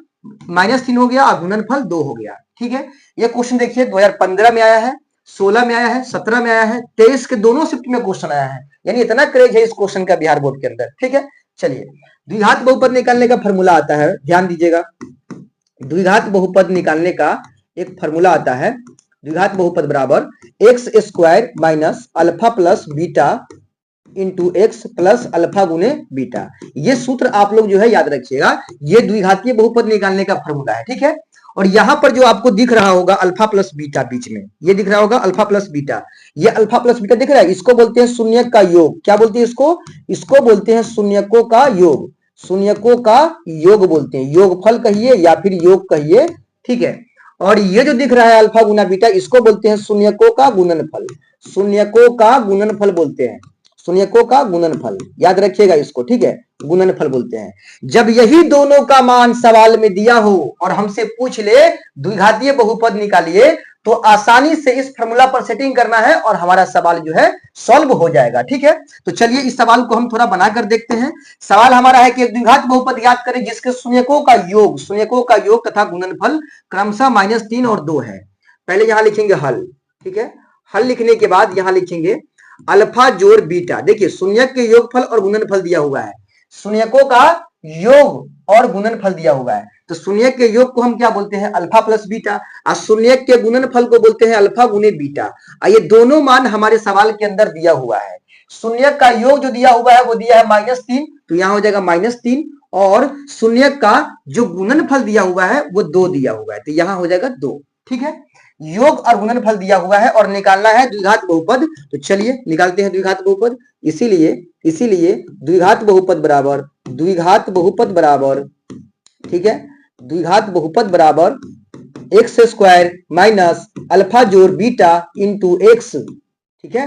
-3 हो गया और गुणनफल 2 हो गया। ठीक है, ये क्वेश्चन देखिए 2015 में आया है, 16 में आया है, 17 में आया है, 23 के दोनों शिफ्ट में क्वेश्चन आया है, यानी इतना क्रेज है इस क्वेश्चन का बिहार बोर्ड के अंदर। ठीक है, चलिए द्विघात बहुपद निकालने का फॉर्मूला आता है, ध्यान दीजिएगा, द्विघात बहुपद निकालने का एक फॉर्मूला आता है, द्विघात बहुपद बराबर x square minus alpha plus beta into x plus alpha गुने बीटा। ये सूत्र आप लोग जो है याद रखिएगा, ये द्विघातीय बहुपद निकालने का फॉर्मूला है। ठीक है, और यहां पर जो आपको दिख रहा होगा अल्फा प्लस बीटा, बीच में ये दिख रहा होगा अल्फा प्लस बीटा, ये अल्फा प्लस बीटा दिख रहा है, इसको बोलते हैं शून्यक का योग। क्या बोलते हैं इसको? इसको बोलते हैं शून्यकों का योग, शून्यकों का योग बोलते हैं, योगफल कहिए या फिर योग कहिए। ठीक है, और ये जो दिख रहा है अल्फा गुना बीटा, इसको बोलते हैं शून्यकों का गुणनफल, शून्यकों का गुणनफल बोलते हैं, शून्यकों का गुणनफल, याद रखिएगा इसको। ठीक है, गुणनफल बोलते हैं। जब यही दोनों का मान सवाल में दिया हो और हमसे पूछ ले द्विघातीय बहुपद निकालिए, तो आसानी से इस फॉर्मूला पर सेटिंग करना है और हमारा सवाल जो है सॉल्व हो जाएगा। ठीक है, तो चलिए इस सवाल को हम थोड़ा बनाकर देखते हैं। सवाल हमारा है कि एक द्विघात बहुपद याद करें जिसके शून्यकों का योग तथा गुणनफल क्रमशः -3 और 2 है। पहले यहां लिखेंगे हल। ठीक है, हल लिखने के बाद यहां लिखेंगे अल्फा जोड़ बीटा। देखिए शून्यक के योगफल और गुणनफल दिया हुआ है, शून्यकों का योग और गुणनफल दिया हुआ है, तो शून्यक के योग को हम क्या बोलते हैं? अल्फा प्लस बीटा, और शून्यक के गुणनफल को बोलते हैं अल्फा गुने बीटा। ये दोनों मान हमारे सवाल के अंदर दिया हुआ है। शून्यक का योग जो दिया हुआ है वो दिया है -3, तो यहां हो जाएगा -3, और शून्यक का जो गुणनफल दिया हुआ है वो 2 दिया हुआ है, तो यहां हो जाएगा 2। ठीक है, योग और गुणनफल दिया हुआ है और निकालना है द्विघात बहुपद, तो चलिए निकालते हैं द्विघात बहुपद। इसीलिए द्विघात बहुपद बराबर ठीक है, द्विघात बहुपद बराबर एक्स स्क्वायर माइनस अल्फा जोड़ बीटा इंटू एक्स, ठीक है,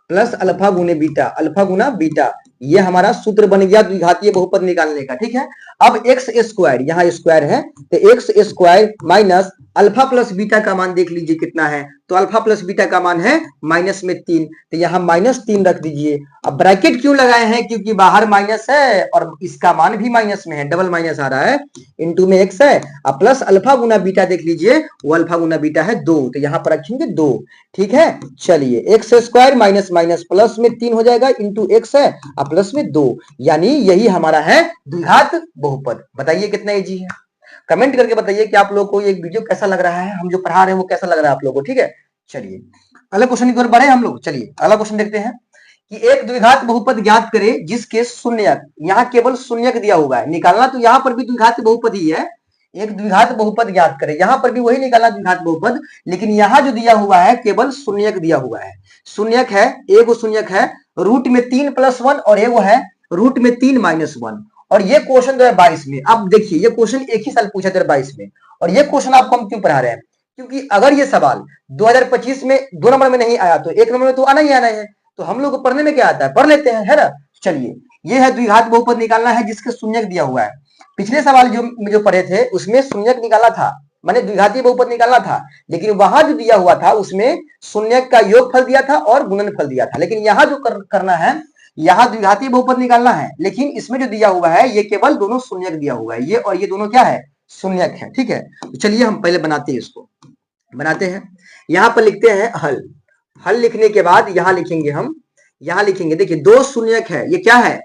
प्लस अल्फा गुने बीटा, अल्फा गुना बीटा, ये हमारा सूत्र बन गया द्विघातीय बहुपद निकालने का। ठीक है, अब एक्स स्क्वायर, यहाँ स्क्वायर है तो x square minus alpha plus beta का मान देख लीजिए कितना है, तो अल्फा प्लस बीटा का मान है -3, तो यहाँ -3 रख दीजिए। अब ब्रैकेट क्यों लगाए हैं, क्योंकि बाहर माइनस है और इसका मान भी माइनस में है, डबल माइनस आ रहा है, इनटू में x है, अब प्लस अल्फा गुना बीटा देख लीजिए, वो अल्फा गुना बीटा है 2, तो यहां पर रखेंगे 2, ठीक है। चलिए x square minus minus plus में 3 हो जाएगा, इंटू एक्स है अब प्लस में 2, यानी यही हमारा है द्विघात बहुपद। बताइए कितना इजी है, कमेंट करके बताइए कि आप लोग को ये वीडियो कैसा लग रहा है, हम जो पढ़ा रहे हैं वो कैसा लग रहा है आप लोगों को, ठीक है। चलिए अगला क्वेश्चन की ओर बढ़े हम लोग। चलिए अगला क्वेश्चन देखते हैं कि एक द्विघात बहुपद ज्ञात करें जिसके शून्यक, यहाँ केवल शून्यक दिया हुआ है, निकालना तो यहाँ पर भी द्विघात बहुपद ही है, एक द्विघात बहुपद ज्ञात करें, यहाँ पर भी वही निकालना द्विघात बहुपद, लेकिन यहाँ जो दिया हुआ है केवल शून्यक दिया हुआ है। शून्यक है, एगो शून्यक है रूट में 3 + 1 और एगो है रूट में 3 - 1, और ये क्वेश्चन 2022 में, अब देखिए ये क्वेश्चन एक ही साल पूछा 2022 में, और ये क्वेश्चन आपको हम क्यों पढ़ा रहे हैं, क्योंकि अगर ये सवाल 2025 में 2 नंबर में नहीं आया तो 1 नंबर में तो आना ही आना है, तो हम लोग को पढ़ने में क्या आता है, पढ़ लेते हैं, है ना। चलिए ये है द्विघात बहुपद निकालना है जिसके शून्यक दिया हुआ है। पिछले सवाल जो पढ़े थे उसमें शून्यक निकाला था, माने द्विघातीय बहुपद निकालना था, लेकिन वहां जो दिया हुआ था उसमें शून्यक का योगफल दिया था और गुणनफल दिया था, लेकिन यहाँ जो करना है, यहाँ द्विघातीय बहुपद निकालना है, लेकिन इसमें जो दिया हुआ है ये केवल दोनों शून्यक दिया हुआ है, ये और ये दोनों क्या है, शून्यक है, ठीक है। तो चलिए हम पहले बनाते हैं, इसको बनाते हैं, यहाँ पर लिखते हैं हल। हल लिखने के बाद यहाँ लिखेंगे हम, यहाँ लिखेंगे, देखिए दो शून्यक है, ये क्या है,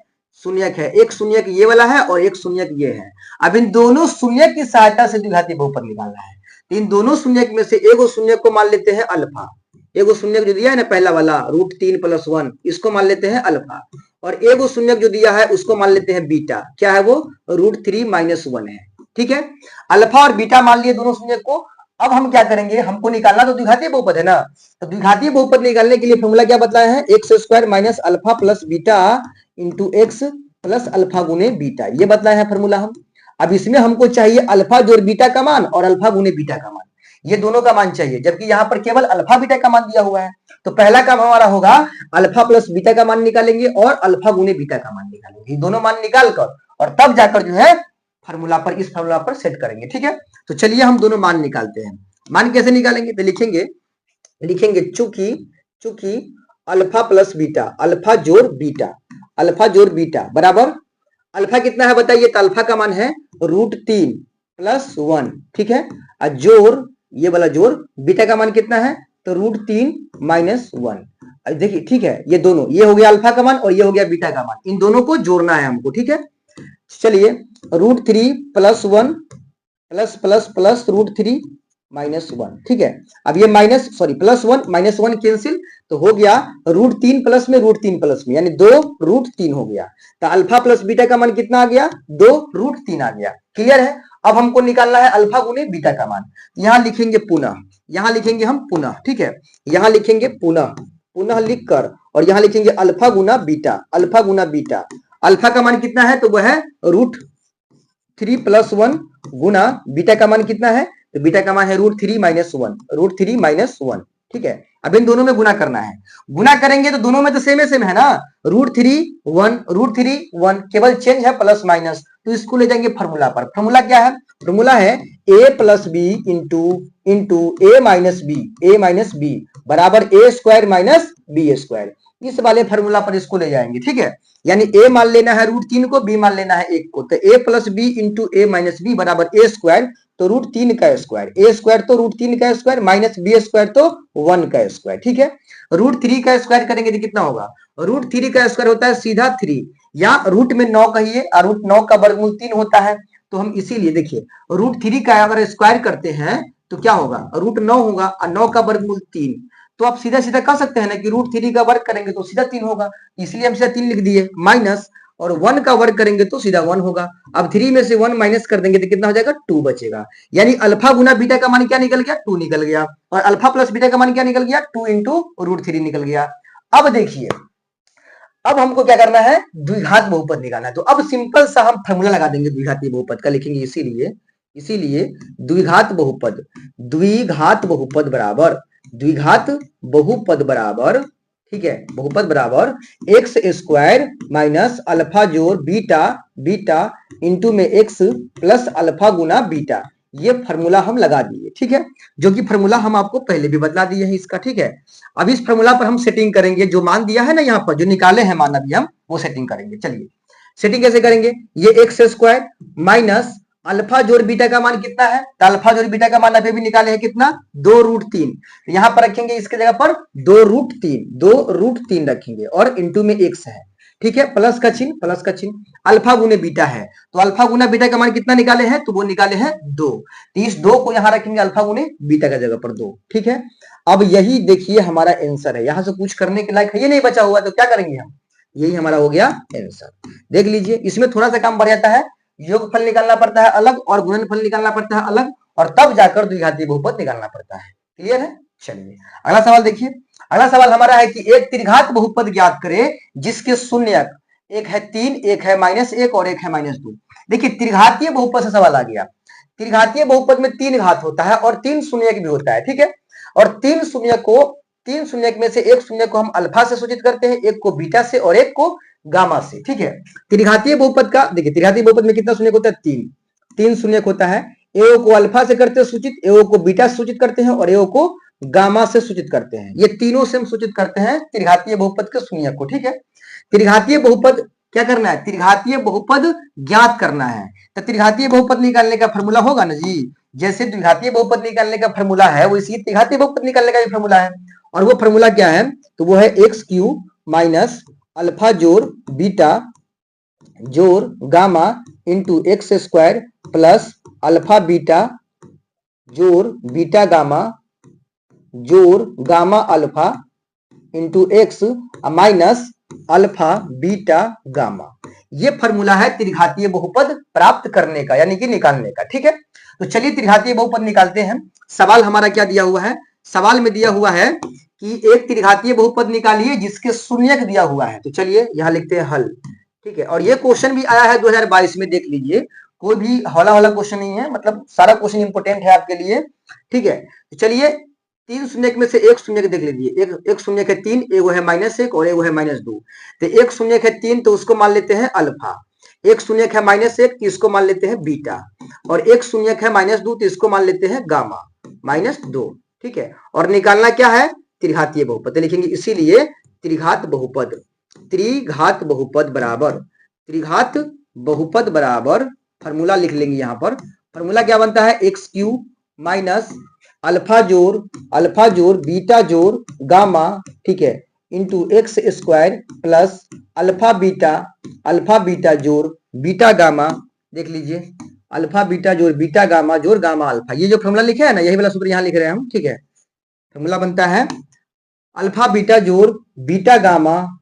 शून्यक है, एक शून्यक ये वाला है और एक शून्यक ये है। अब इन दोनों शून्यक की सहायता से द्विघातीय बहुपद निकालना है, तो इन दोनों शून्यक में से एगो शून्यक को मान लेते हैं अल्फा, एगो शून्यक जो दिया है ना पहला वाला √3 + 1, इसको मान लेते हैं अल्फा, और एगो शून्यक जो दिया है उसको मान लेते हैं बीटा, क्या है वो √3 - 1 है, ठीक है। अल्फा और बीटा मान लिए दोनों शून्यक को। अब हम क्या करेंगे, हमको निकालना तो द्विघातीय बहुपद है ना, तो द्विघातीय बहुपद निकालने के लिए फॉर्मूला क्या बताया है, x² - alpha + beta into x + alpha गुने बीटा, ये बताया है फॉर्मूला हम। अब इसमें हमको चाहिए अल्फा जोड़ बीटा का मान और अल्फा गुने बीटा का मान, ये दोनों का मान चाहिए, जबकि यहाँ पर केवल अल्फा बीटा का मान दिया हुआ है। तो पहला काम हमारा होगा अल्फा प्लस बीटा का मान निकालेंगे और अल्फा गुने बीटा का मान निकालेंगे, ये दोनों मान निकाल कर और तब जाकर जो है फार्मूला पर, इस फार्मूला पर सेट करेंगे, ठीक है। तो चलिए हम दोनों मान निकालते हैं। मान कैसे निकालेंगे, तो लिखेंगे चूंकि अल्फा प्लस बीटा, अल्फा जोड़ बीटा बराबर, अल्फा कितना है बताइए, तो अल्फा का मान है √3 + 1, ठीक है, और जोड़ ये वाला जोड़ बीटा का मान कितना है, तो √3 - 1। देखिए ठीक है, ये दोनों, ये हो गया अल्फा का मान और ये हो गया बीटा का मान, इन दोनों को जोड़ना है हमको, ठीक है। चलिए √3 + 1 प्लस √3 - 1, ठीक है। अब ये +1 - 1 कैंसिल, तो हो गया √3 प्लस में √3 प्लस में, यानी 2 √3 हो गया, तो अल्फा प्लस बीटा का मान कितना आ गया, 2 √3 आ गया, क्लियर है। अब हमको निकालना है अल्फा गुने बीटा का मान, यहाँ लिखेंगे पुनः, यहाँ लिखेंगे हम पुनः, ठीक है, यहाँ लिखेंगे पुनः लिखकर, और यहाँ लिखेंगे अल्फा गुना बीटा, अल्फा का मान कितना है, तो वह है √3 + 1 गुना बीटा का मान कितना है, तो बीटा का मान है √3 - 1, ठीक है। अब इन दोनों में गुना करना है, गुना करेंगे तो दोनों में तो सेम है ना, √3 1 केवल चेंज है प्लस माइनस, तो इसको ले जाएंगे फार्मूला पर। फार्मूला क्या है, फार्मूला है a + b into a - b बराबर a² - b², इस वाले फार्मूला पर इसको ले जाएंगे, ठीक है। यानी a मान लेना है √3 को, b मान लेना है 1 को, तो a + b into a - b बराबर a², तो √3 का स्क्वायर, a² तो √3 का स्क्वायर माइनस b² तो 1 का स्क्वायर, ठीक है। √3 का स्क्वायर करेंगे तो कितना होगा, √3 का स्क्वायर होता है सीधा 3, या रूट में 9 कहिए, और √9 का वर्गमूल 3 होता है, तो हम इसीलिए देखिए √3 का अगर स्क्वायर करते हैं तो क्या होगा, √9 होगा, और 9 का वर्गमूल 3, तो आप सीधा सीधा कह सकते हैं ना कि √3 का वर्ग करेंगे तो सीधा 3 होगा, इसलिए हम सीधा 3 लिख दिए, माइनस, और 1 का वर्ग करेंगे तो सीधा 1 होगा। अब 3 में से 1 माइनस कर देंगे तो कितना हो जाएगा, 2 बचेगा, यानी अल्फा गुना बीटा का मान क्या निकल गया, 2 निकल गया, और अल्फा प्लस बीटा का मान क्या निकल गया, 2 इंटू √3 निकल गया। अब देखिए, अब हमको क्या करना है, द्विघात बहुपद निकालना है, तो अब सिंपल सा हम फॉर्मूला लगा देंगे द्विघातीय बहुपद का, लिखेंगे इसीलिए द्विघात बहुपद बराबर, ठीक है, बहुपद बराबर x² - अल्फा जोड़ बीटा इंटू में x प्लस अल्फा गुना बीटा, ये फार्मूला हम लगा दिए, ठीक है, जो कि फार्मूला हम आपको पहले भी बतला दिए हैं इसका, ठीक है। अब इस फार्मूला पर हम सेटिंग करेंगे, जो मान दिया है ना यहाँ पर, जो निकाले हैं मान अभी हम, वो सेटिंग करेंगे। चलिए सेटिंग कैसे करेंगे, ये एक्स स्क्वायर माइनस अल्फा जोड़ बीटा का मान कितना है, तो अल्फा जोड़ बीटा का मान अभी भी निकाले हैं कितना, 2√3। यहाँ पर रखेंगे इसके जगह पर 2√3 रखेंगे और इंटू में एक्स है, ठीक है, प्लस का चिन्ह, अल्फा गुने बीटा है, तो अल्फा गुना बीटा का मान कितना निकाले हैं, तो वो निकाले हैं 2। तो इस 2 को यहाँ रखेंगे अल्फा गुने बीटा का जगह पर 2, ठीक है। अब यही देखिए हमारा आंसर है, यहां से कुछ करने के लायक है ये नहीं बचा हुआ, तो क्या करेंगे हम, यही हमारा हो गया आंसर। देख लीजिए इसमें थोड़ा सा काम बढ़ जाता है, योगफल निकालना पड़ता है अलग और गुणनफल निकालना पड़ता है अलग, और तब जाकर द्विघातीय बहुपद निकालना पड़ता है। क्लियर है। चलिए अगला सवाल देखिए, अगला सवाल हमारा है कि एक त्रिघात बहुपद ज्ञात करें जिसके शून्यक एक है 3, एक है -1 और एक है -2। देखिए त्रिघातीय बहुपद से सवाल आ गया, त्रिघातीय बहुपद में 3 घात होता है और 3 शून्यक भी होता है, ठीक है, और 3 शून्यक में से एक शून्य को हम अल्फा से सूचित करते हैं, एक को बीटा से और एक को गामा से, ठीक है। त्रिघातीय बहुपद का देखिए, त्रिघातीय बहुपद में कितना शून्यक होता है, 3 शून्यक होता है, एओ को अल्फा से करते हैं सूचित, एओ को बीटा से सूचित करते हैं और एओ को गामा से सूचित करते हैं, ये तीनों से हम सूचित करते हैं त्रिघातीय बहुपद के शून्यक को, ठीक है। त्रिघातीय बहुपद क्या करना है, त्रिघातीय बहुपद ज्ञात करना है, तो त्रिघातीय बहुपद निकालने का फॉर्मूला होगा ना जी, जैसे द्विघातीय बहुपद निकालने का फॉर्मूला है वैसे त्रिघातीय बहुपद निकालने का भी फॉर्मूला है, और वो फॉर्मूला क्या है, तो वो है x³ माइनस अल्फा जोड़ बीटा जोड़ gamma into x² plus alpha beta जोड़ बीटा गामा जोड़ gamma alpha into x minus alpha beta gamma. ये फॉर्मूला है त्रिघातीय बहुपद प्राप्त करने का, यानी कि निकालने का, ठीक है। तो चलिए त्रिघातीय बहुपद निकालते हैं। सवाल हमारा क्या दिया हुआ है, सवाल में दिया हुआ है कि एक त्रिघातीय बहुपद निकालिए जिसके शून्यक दिया हुआ है, तो चलिए यहां लिखते हैं हल, ठीक है। और ये क्वेश्चन भी आया है 2022 में, देख लीजिए, कोई भी हौला क्वेश्चन नहीं है, मतलब सारा क्वेश्चन इंपोर्टेंट है आपके लिए, ठीक है। तो चलिए 3 शून्यक में से एक शून्यक देख लीजिए, एक शून्यक है 3, एगो है -1 और एगो है -2, तो एक शून्यक है 3 तो उसको मान लेते हैं अल्फा, एक शून्यक है -1 तो इसको मान लेते हैं बीटा, और एक शून्यक है -2 तो इसको मान लेते हैं गामा -2, ठीक है। और निकालना क्या है, त्रिघातीय बहुपद, लिखेंगे इसीलिए त्रिघात बहुपद बराबर फॉर्मूला लिख लेंगे, यहाँ पर फॉर्मूला क्या बनता है, x³ माइनस अल्फा जोड़ बीटा जोड़ गामा, ठीक है, into x² plus alpha beta जोड़ बीटा गामा, देख लीजिए अल्फा बीटा जोड़ बीटा गामा जोड़ गामा अल्फा, ये जो फॉर्मूला लिखे है ना, यही वाला सूत्र यहाँ लिख रहे हैं हम, ठीक है। फॉर्मूला बनता है अल्फा बीटा जोड़ बीटा गामा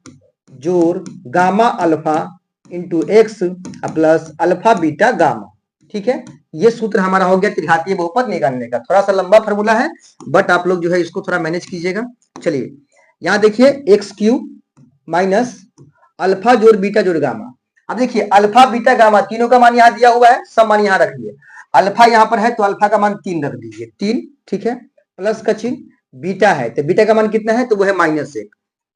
जोड़ gamma alpha into x plus alpha beta gamma, ठीक है। ये सूत्र हमारा हो गया त्रिघातीय बहुपद निकालने का। थोड़ा सा लंबा फॉर्मूला है, बट आप लोग जो है इसको थोड़ा मैनेज कीजिएगा। चलिए यहाँ देखिए x³ माइनस अल्फा जोड़ बीटा जोड़ गामा। अब देखिए अल्फा बीटा गामा तीनों का मान यहाँ दिया हुआ है, सब मान यहाँ रख लिए, अल्फा यहाँ पर है तो अल्फा का मान 3 रख दीजिए, 3, ठीक है, प्लस का चिन्ह, बीटा है तो बीटा का मान कितना है, तो वो है -1,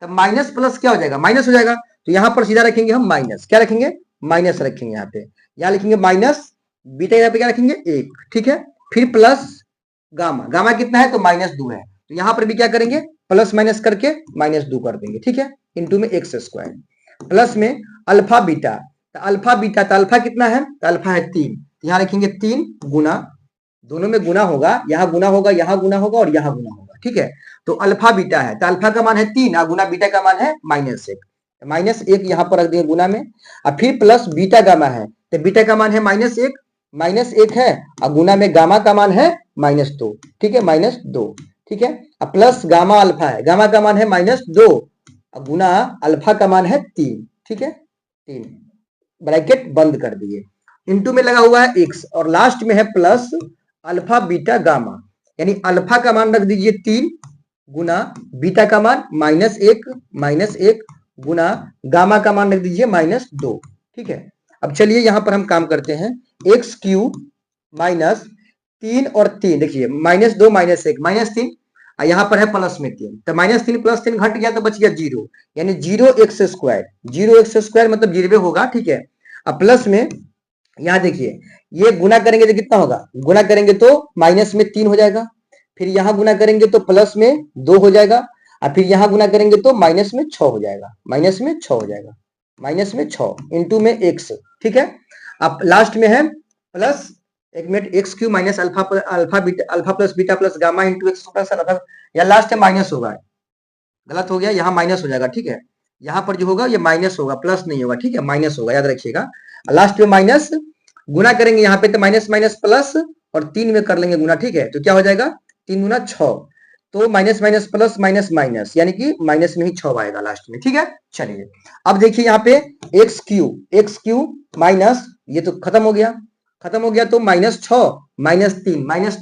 तब माइनस प्लस क्या हो जाएगा, माइनस हो जाएगा, तो यहाँ पर सीधा रखेंगे हम माइनस, क्या रखेंगे, माइनस रखेंगे, यहाँ पे यहाँ लिखेंगे माइनस, बीटा यहाँ पे क्या रखेंगे 1, ठीक है, फिर प्लस गामा कितना है, तो -2 है, तो यहाँ पर भी क्या करेंगे, प्लस माइनस करके -2 कर देंगे, ठीक है, इंटू में x² प्लस में अल्फा बीटा, तो अल्फा कितना है, तो अल्फा है 3, यहाँ रखेंगे 3 गुना, दोनों में गुना होगा, यहाँ गुना होगा, यहाँ गुना होगा और यहाँ गुना होगा, ठीक है। तो अल्फा बीटा है, तो अल्फा का मान है 3 और गुना बीटा का मान है -1 यहाँ पर रख देंगे गुना में, और फिर प्लस बीटा गामा है, तो बीटा का मान है -1 है, और गुना में गामा का मान है -2, ठीक है, -2, ठीक है, अब प्लस गामा अल्फा है, गामा का मान है -2 और गुना अल्फा का मान है 3, ठीक है, 3, ब्रैकेट बंद कर दिए, इंटू में लगा हुआ है x और लास्ट में है प्लस अल्फा बीटा गामा, यानी अल्फा का मान रख दीजिए 3 गुना बीटा का मान -1 गुना गामा का मान रख दीजिए -2, ठीक है। अब चलिए यहां पर हम काम करते हैं, x³ माइनस 3 और 3, देखिए -2 -1 -3, यहाँ पर है प्लस में 3, तो -3 प्लस 3 घट गया तो बच गया 0, यानी 0x² मतलब 0 होगा, ठीक है। अब प्लस में यहाँ देखिए, ये गुना करेंगे तो कितना होगा, गुना करेंगे तो माइनस में 3 हो जाएगा, फिर यहाँ गुना करेंगे तो प्लस में 2 हो जाएगा, और फिर यहाँ गुना करेंगे तो माइनस में 6 हो जाएगा, माइनस में 6 हो जाएगा, माइनस में 6 इंटू में x। ठीक है, अब लास्ट में है प्लस, एक minute, x Q minus alpha alpha plus beta plus gamma into x plus, या लास्ट में माइनस होगा, गलत हो गया, यहाँ माइनस हो जाएगा। ठीक है, यहाँ पर जो होगा ये माइनस होगा, प्लस नहीं होगा। ठीक है, माइनस होगा, याद रखिएगा, लास्ट में माइनस, गुना करेंगे यहाँ पे तो माइनस माइनस प्लस, और 3 में कर लेंगे गुना। ठीक है, तो क्या हो जाएगा, 3 गुना 6, तो minus minus plus minus minus, यानी कि माइनस में ही 6 आएगा लास्ट में। ठीक है, चलिए अब देखिए यहाँ पे एक्स क्यू माइनस, ये तो खत्म हो गया, खत्म हो गया, तो माइनस 6 माइनस 3 माइनस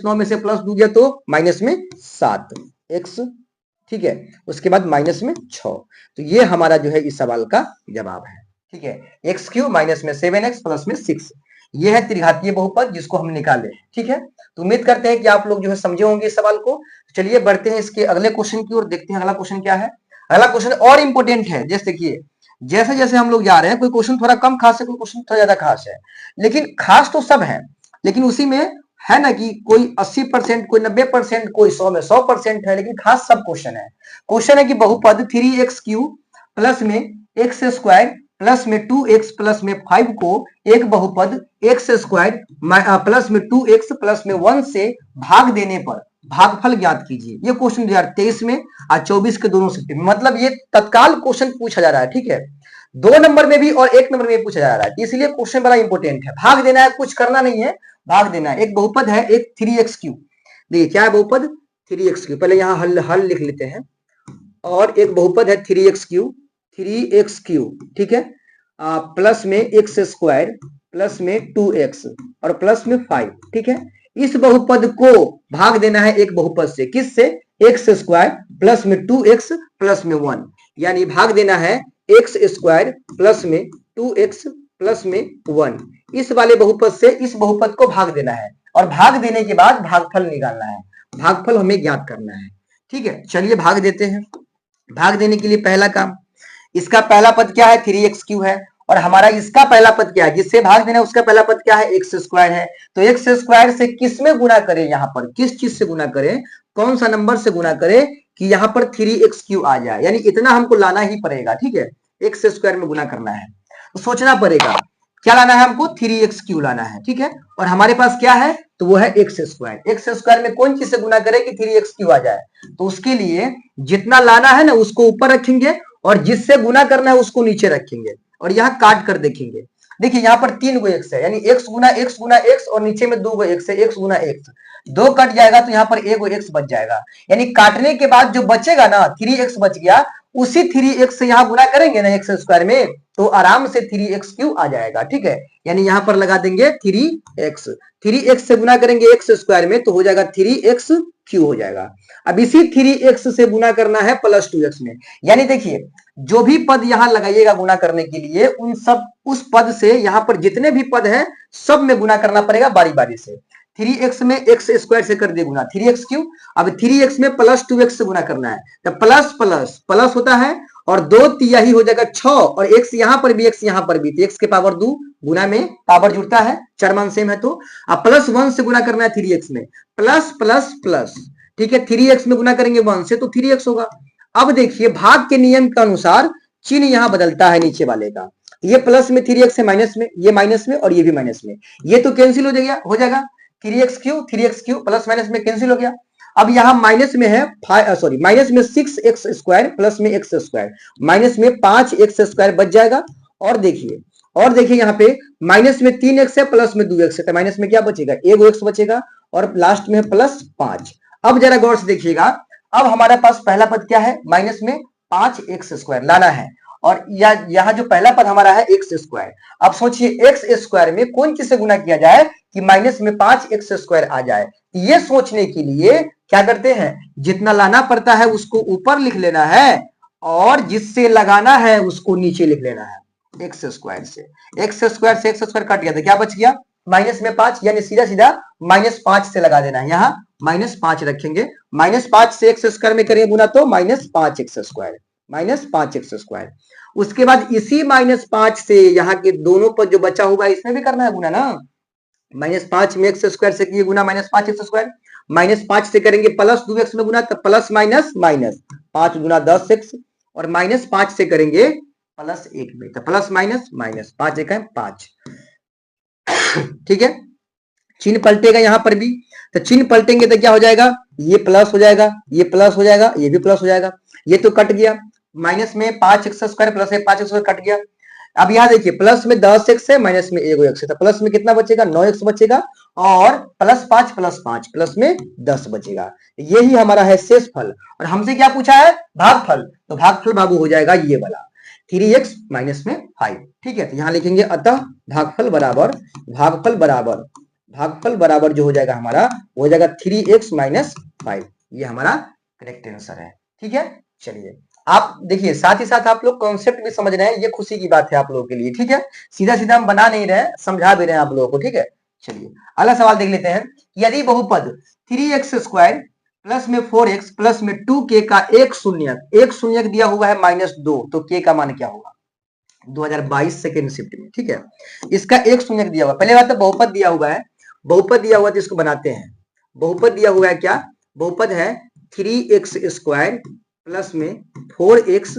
9 में से प्लस 2 गया तो माइनस में 7 एक्स। ठीक है, उसके बाद माइनस में 6, तो ये हमारा जो है इस सवाल का जवाब है। ठीक है, एक्स क्यू माइनस में 7x प्लस में 6, ये है त्रिघातीय बहुपद जिसको हम निकाले। ठीक है, तो उम्मीद करते हैं कि आप लोग जो है समझे होंगे इस सवाल को। चलिए बढ़ते हैं इसके अगले क्वेश्चन की ओर, देखते हैं अगला क्वेश्चन क्या है। अगला क्वेश्चन और इंपॉर्टेंट है, जैसे देखिए, जैसे जैसे हम लोग जा रहे हैं, कोई क्वेश्चन थोड़ा कम खास है, कोई क्वेश्चन थोड़ा ज्यादा खास है, लेकिन खास तो सब है, लेकिन उसी में है ना कि कोई 80%, कोई 90%, कोई 100 में 100% है, लेकिन खास सब क्वेश्चन है। क्वेश्चन है कि बहुपद 3x³ प्लस में एक्स स्क्वायर प्लस में 2x प्लस में 5 को एक बहुपद एक्स स्क्वायर प्लस में 2x प्लस में 1 से भाग देने पर भागफल ज्ञात कीजिए। ये क्वेश्चन 2023 में और 24 के दोनों शिफ्ट में, मतलब ये तत्काल क्वेश्चन पूछा जा रहा है। ठीक है, 2 नंबर में भी और 1 नंबर में भी पूछा जा रहा है, इसलिए क्वेश्चन बड़ा इंपॉर्टेंट है। भाग देना है, कुछ करना नहीं है, भाग देना है। एक बहुपद है एक 3x³, देखिए क्या है बहुपद 3x³, पहले यहाँ हल लिख लेते हैं, और एक बहुपद है 3x³, ठीक है, प्लस में एक्स स्क्वायर प्लस में 2x और प्लस में 5। ठीक है, इस बहुपद को भाग देना है एक बहुपद से, किससे, एक्स स्क्वायर प्लस में 2x प्लस में 1, यानी भाग देना है एक्स स्क्वायर प्लस में 2x प्लस में 1, इस वाले बहुपद से इस बहुपद को भाग देना है, और भाग देने के बाद भागफल निकालना है, भागफल हमें ज्ञात करना है। ठीक है, चलिए भाग देते हैं। भाग देने के लिए पहला काम, इसका पहला पद क्या है, 3x³ है, और हमारा इसका पहला पद क्या है, जिससे भाग देना है उसका पहला पद क्या है, एक्स स्क्वायर है, तो एक्स स्क्वायर से किस में गुना करें, यहाँ पर किस चीज से गुना करें, कौन सा नंबर से गुना करें कि यहाँ पर 3x³ आ जाए, यानी इतना हमको लाना ही पड़ेगा। ठीक है, एक्स स्क्वायर में गुना करना है, तो सोचना पड़ेगा क्या लाना है हमको, 3x³ लाना है। ठीक है, और हमारे पास क्या है, तो वो है एक्स स्क्वायर। एक्स स्क्वायर में कौन चीज से गुना करें कि 3x³ आ जाए, तो उसके लिए जितना लाना है ना उसको ऊपर रखेंगे, और जिससे गुना करना है उसको नीचे रखेंगे, और यहाँ काट कर देखेंगे। देखिए यहाँ पर 3 गो एक्स है, यानी एक्स गुना एक्स, और नीचे में 2 गो एक्स है, एक्स गुना एक्स, 2 कट जाएगा तो यहाँ पर 1 गो एक्स बच जाएगा, यानी काटने के बाद जो बचेगा ना 3x बच गया, उसी 3x से यहाँ गुना करेंगे ना एक्स स्क्वायर में, तो आराम से 3x³ आ जाएगा। ठीक है, यानी यहाँ पर लगा देंगे 3x से गुना करेंगे एक्स स्क्वायर में, तो हो जाएगा 3x³ हो जाएगा। अब इसी 3x से गुना करना है प्लस 2x में, यानी देखिए जो भी पद यहां लगाइएगा गुना करने के लिए, उन सब उस पद से यहाँ पर जितने भी पद है सब में गुना करना पड़ेगा बारी बारी से। 3x में एक्स स्क्वायर से कर दिए गुना 3x³, अब 3x में प्लस 2x से गुना करना है, तो प्लस प्लस प्लस होता है, और 2 तिहाई हो जाएगा 6, और x यहाँ पर भी x यहाँ पर भी, तो x के पावर 2 गुना में पावर जुड़ता है, चार मान सेम है, तो अब प्लस 1 से गुना करना है 3x में, प्लस प्लस प्लस। ठीक है, 3x में गुना करेंगे 1 से तो 3x होगा। अब देखिए भाग के नियम के अनुसार चिन्ह यहां बदलता है नीचे वाले का, ये प्लस में 3x है माइनस में, ये माइनस में और ये भी माइनस में, ये तो कैंसिल हो जाएगा 3x³ प्लस माइनस में कैंसिल हो गया। अब यहां माइनस में है माइनस में 6x स्क्वायर प्लस में एक्स स्क्वायर, माइनस में 5x स्क्वायर बच जाएगा। और देखिए यहाँ पे माइनस में 3x है प्लस में 2x है, तो माइनस में क्या बचेगा, 1 एक्स बचेगा, और लास्ट में प्लस 5। अब जरा गौर से देखिएगा, अब हमारे पास पहला पद क्या है, माइनस में 5x स्क्वायर लाना है, और यहाँ जो पहला पद हमारा है एक्स स्क्वायर। अब सोचिए एक्स स्क्वायर में कौन चीज से गुना किया जाए कि माइनस में 5x स्क्वायर आ जाए, ये सोचने के लिए क्या करते हैं, जितना लाना पड़ता है उसको ऊपर लिख लेना है, और जिससे लगाना है उसको नीचे लिख लेना है। एक्स स्क्वायर से एक्स स्क्वायर कट गया, तो क्या बच गया, माइनस में 5, यानी सीधा सीधा -5 से लगा देना है, यहाँ -5 रखेंगे, -5 से एक्स स्क्वायर में करेंगे गुना तो -5x स्क्वायर, -5x स्क्वायर। उसके बाद इसी -5 से यहाँ के दोनों पर जो बचा हुआ है इसमें भी करना है गुना ना। -5 में x स्क्वायर से किए गुना -5x स्क्वायर, -5 से करेंगे +2x में गुना, तब प्लस माइनस माइनस 5 गुना 10x, और -5 से करेंगे +1 में, तो प्लस माइनस माइनस 5 एक है 5। ठीक है, चिन्ह पलटेगा यहाँ पर भी, तो चिन्ह पलटेंगे तो क्या हो जाएगा, ये प्लस हो जाएगा, ये प्लस हो जाएगा, ये भी प्लस हो जाएगा, ये तो कट गया, माइनस में 5x square plus 5x square cut गया। अब यहाँ देखिए प्लस में 10x है, माइनस में 1x है, तो प्लस में कितना बचेगा 9x बचेगा, और +5 + 5 प्लस में 10 बचेगा। यही हमारा है शेष फल, और हमसे क्या पूछा है भागफल, तो भागफल बाबू हो जाएगा ये वाला 3x माइनस में 5। ठीक है, तो यहाँ लिखेंगे अतः भागफल बराबर भागफल बराबर जो हो जाएगा हमारा वो हो जाएगा 3x माइनस 5। ये हमारा करेक्ट आंसर है। ठीक है, चलिए आप देखिए, साथ ही साथ आप लोग कॉन्सेप्ट भी समझ रहे हैं, ये खुशी की बात है आप लोगों के लिए। ठीक है, सीधा सीधा हम बना नहीं रहे, समझा भी रहे हैं आप लोगों को। ठीक है, चलिए अगला सवाल देख लेते हैं। यदि बहुपद 3x स्क्वायर प्लस में 4x प्लस में 2k का एक शून्यक दिया हुआ है -2, तो k का मान क्या होगा 2022 सेकेंड शिफ्ट में। ठीक है, इसका एक शून्यक दिया हुआ, पहले बात तो बहुपद दिया हुआ है, बहुपद दिया हुआ तो इसको बनाते हैं। बहुपद दिया हुआ है क्या, बहुपद है 3x स्क्वायर प्लस में 4x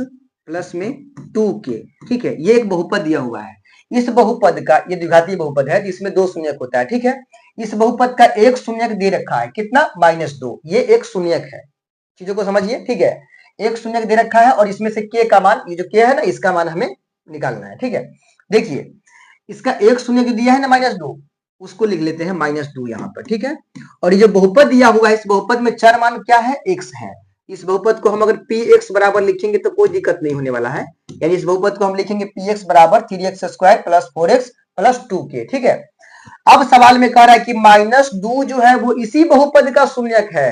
प्लस में 2k। ठीक है, ये एक बहुपद दिया हुआ है। इस बहुपद का, ये द्विघातीय बहुपद है जिसमें दो शून्यक होता है। ठीक है, इस बहुपद का एक शून्यक दे रखा है, कितना -2, ये एक शून्यक है, चीजों को समझिए। ठीक है, एक शून्यक दे रखा है और इसमें से k का मान, ये जो k है ना, इसका मान हमें निकालना है। ठीक है, देखिए इसका एक शून्यक दिया है ना -2, उसको लिख लेते हैं -2 यहाँ पर। ठीक है, और ये जो बहुपद दिया हुआ है, इस बहुपद में चर मान क्या है, x है। इस बहुपद को हम अगर px बराबर लिखेंगे तो कोई दिक्कत नहीं होने वाला है, यानी इस बहुपद को हम लिखेंगे px बराबर 3x square plus 4x plus 2k। ठीक है, अब सवाल में कह रहा है कि -2 जो है वो इसी बहुपद का शून्यक है।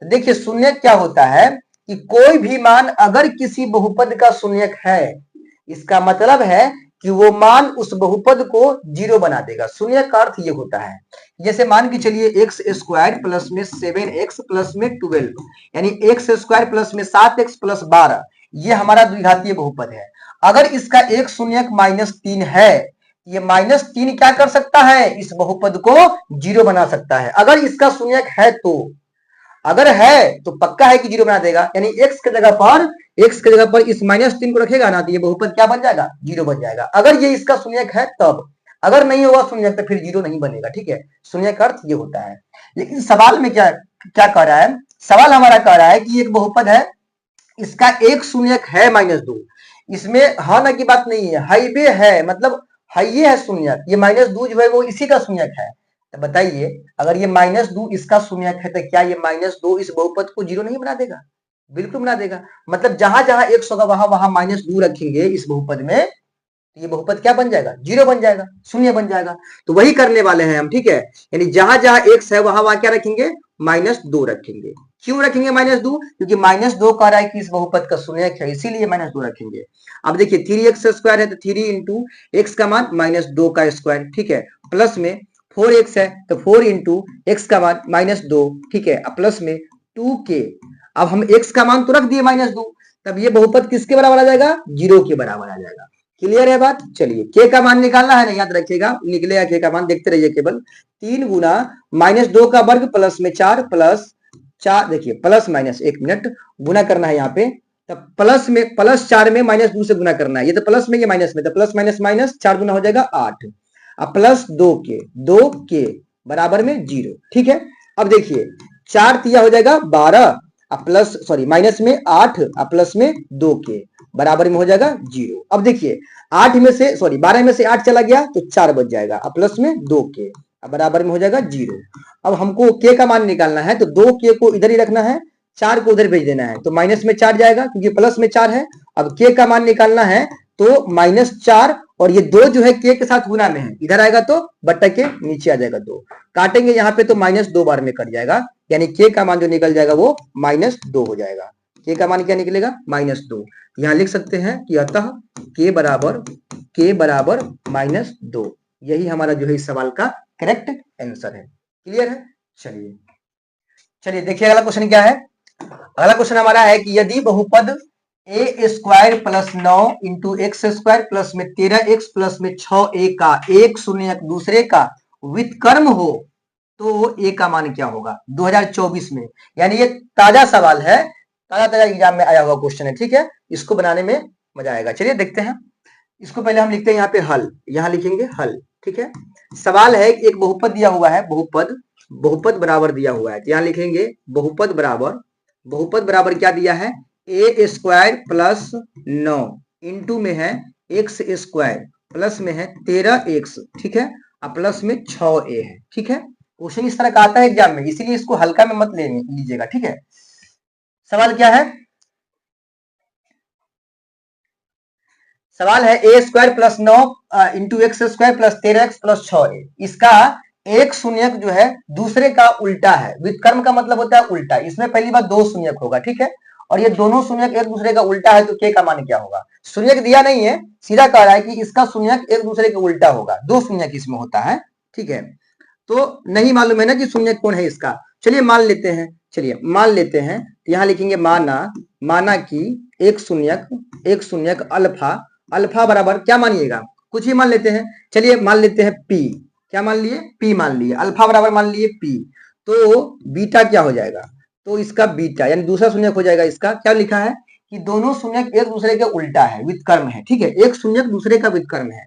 देखिए शून्यक क्या होता है कि कोई भी मान अगर किसी बहुपद का शून्यक है, इसका मतलब है कि वो मान उस बहुपद को 0 बना देगा। शून्यक का अर्थ ये होता है, जैसे मान के चलिए x स्क्वायर प्लस में 7x प्लस में 12, यानी x स्क्वायर प्लस में 7x प्लस 12, ये हमारा द्विघातीय बहुपद है। अगर इसका एक शून्यक -3 है, ये -3 क्या कर सकता है, इस बहुपद को 0 बना सकता है। अगर इसका शून्यक है तो, अगर है तो पक्का है कि 0 बना देगा, यानी x की जगह पर इस -3 को रखेगा ना, तो ये बहुपद क्या बन जाएगा, 0 बन जाएगा। अगर ये इसका शून्यक है तब, अगर नहीं होगा शून्यक तो फिर 0 नहीं बनेगा। ठीक है, शून्यक का अर्थ ये होता है। लेकिन सवाल में क्या क्या कह रहा है, सवाल हमारा कह रहा है कि एक बहुपद है, इसका एक शून्यक है -2, इसमें हाँ ना की बात नहीं है, हाईवे है, मतलब हाइये है शून्यक, ये -2 जो है वो इसी का शून्यक है। तो बताइए अगर ये -2 इसका शून्यक है तो क्या ये -2 इस बहुपद को 0 नहीं बना देगा, बिल्कुल बना देगा। मतलब जहां जहां x होगा वहां वहां -2 रखेंगे इस बहुपद में, तो ये बहुपद क्या बन जाएगा, 0 बन जाएगा, शून्य बन जाएगा। तो वही करने वाले हैं हम। ठीक है, यानी जहां जहां x है वहां वहां क्या रखेंगे, -2 रखेंगे। क्यों रखेंगे -2, क्योंकि -2 कह रहा है कि इस बहुपद का शून्यक है, इसीलिए -2 रखेंगे। अब देखिए 3x स्क्वायर है तो 3 इंटू x का मान -2 का स्क्वायर। ठीक है, प्लस में 4x है तो 4 इंटू x का मान -2। ठीक है, अब प्लस में 2k, अब हम x का मान तो रख दिए -2, तब ये बहुपद किसके बराबर आ जाएगा, 0 के बराबर आ जाएगा। क्लियर है बात। चलिए k का मान निकालना है ना, याद रखिएगा, निकलेगा k का मान, देखते रहिए केवल। 3 गुना -2 का वर्ग प्लस में 4 प्लस 4, देखिए प्लस माइनस, 1 मिनट, गुना करना है यहाँ पे, तब प्लस में +4 में -2 से गुना करना है, ये तो प्लस में ये माइनस में, तो प्लस माइनस माइनस 4 गुना हो जाएगा 8, अब प्लस 2k बराबर में 0। ठीक है, अब देखिए 4 तिया हो जाएगा 12, अब प्लस सॉरी माइनस में 8, अब प्लस में 2k बराबर में हो जाएगा 0। अब देखिए 8 में से सॉरी 12 में से 8 चला गया तो 4 बच जाएगा, अब प्लस में 2k, अब बराबर में हो जाएगा 0। अब हमको k का मान निकालना है, तो 2k को इधर ही रखना है, 4 को उधर भेज देना है, तो माइनस में 4 जाएगा क्योंकि प्लस में 4 है। अब k का मान निकालना है तो -4, और ये 2 जो है k के साथ गुना में है, इधर आएगा तो बट्टा के नीचे आ जाएगा 2, काटेंगे यहाँ पे तो -2 बार में कट जाएगा, यानी k का मान जो निकल जाएगा वो -2 हो जाएगा। k का मान क्या निकलेगा, -2। यहाँ लिख सकते हैं कि अतः k बराबर -2, यही हमारा जो है इस सवाल का करेक्ट आंसर है। क्लियर है। चलिए देखिए अगला क्वेश्चन क्या है। अगला क्वेश्चन हमारा है कि यदि बहुपद A square plus 9 into X square plus में 13x प्लस में 6a का एक शून्य दूसरे का व्युत्क्रम हो तो ए का मान क्या होगा 2024 में। यानी ये ताजा सवाल है, ताजा एग्जाम में आया हुआ क्वेश्चन है, ठीक है। इसको बनाने में मजा आएगा। चलिए देखते हैं। इसको पहले हम लिखते हैं यहाँ पे हल, यहाँ लिखेंगे हल, ठीक है। सवाल है एक बहुपद दिया हुआ है, बहुपद बराबर दिया हुआ है, तो यहाँ लिखेंगे बहुपद बराबर क्या दिया है, ए स्क्वायर प्लस 9 इंटू में है एक्स स्क्वायर प्लस में है 13x, ठीक है, और प्लस में 6a है, ठीक है। क्वेश्चन इस तरह का आता है एग्जाम में, इसीलिए इसको हल्का में मत लीजिएगा, ठीक है। सवाल क्या है, सवाल है A square plus 9 into X square plus 13x plus 6a, इसका एक शून्यक जो है दूसरे का उल्टा है। व्युत्क्रम का मतलब होता है उल्टा, इसमें पहली बार दो शून्यक होगा, ठीक है, और ये दोनों शून्यक एक दूसरे का उल्टा है तो के का मान क्या होगा। शून्यक दिया नहीं है, सीधा कह रहा है कि इसका शून्यक एक दूसरे के उल्टा होगा, दो शून्यक इसमें होता है, ठीक है। तो नहीं मालूम है ना कि शून्यक कौन है इसका। चलिए मान लेते हैं, तो यहाँ लिखेंगे माना कि एक शून्यक अल्फा बराबर क्या मानिएगा, कुछ ही मान लेते हैं। चलिए मान लेते हैं पी, क्या मान लिए, पी मान लिए, अल्फा बराबर मान लिए पी, तो बीटा क्या हो जाएगा, तो इसका बीटा यानी दूसरा शून्यक हो जाएगा। इसका क्या लिखा है कि दोनों शून्यक एक दूसरे के उल्टा है, व्युत्क्रम है, ठीक है, एक शून्यक दूसरे का व्युत्क्रम है।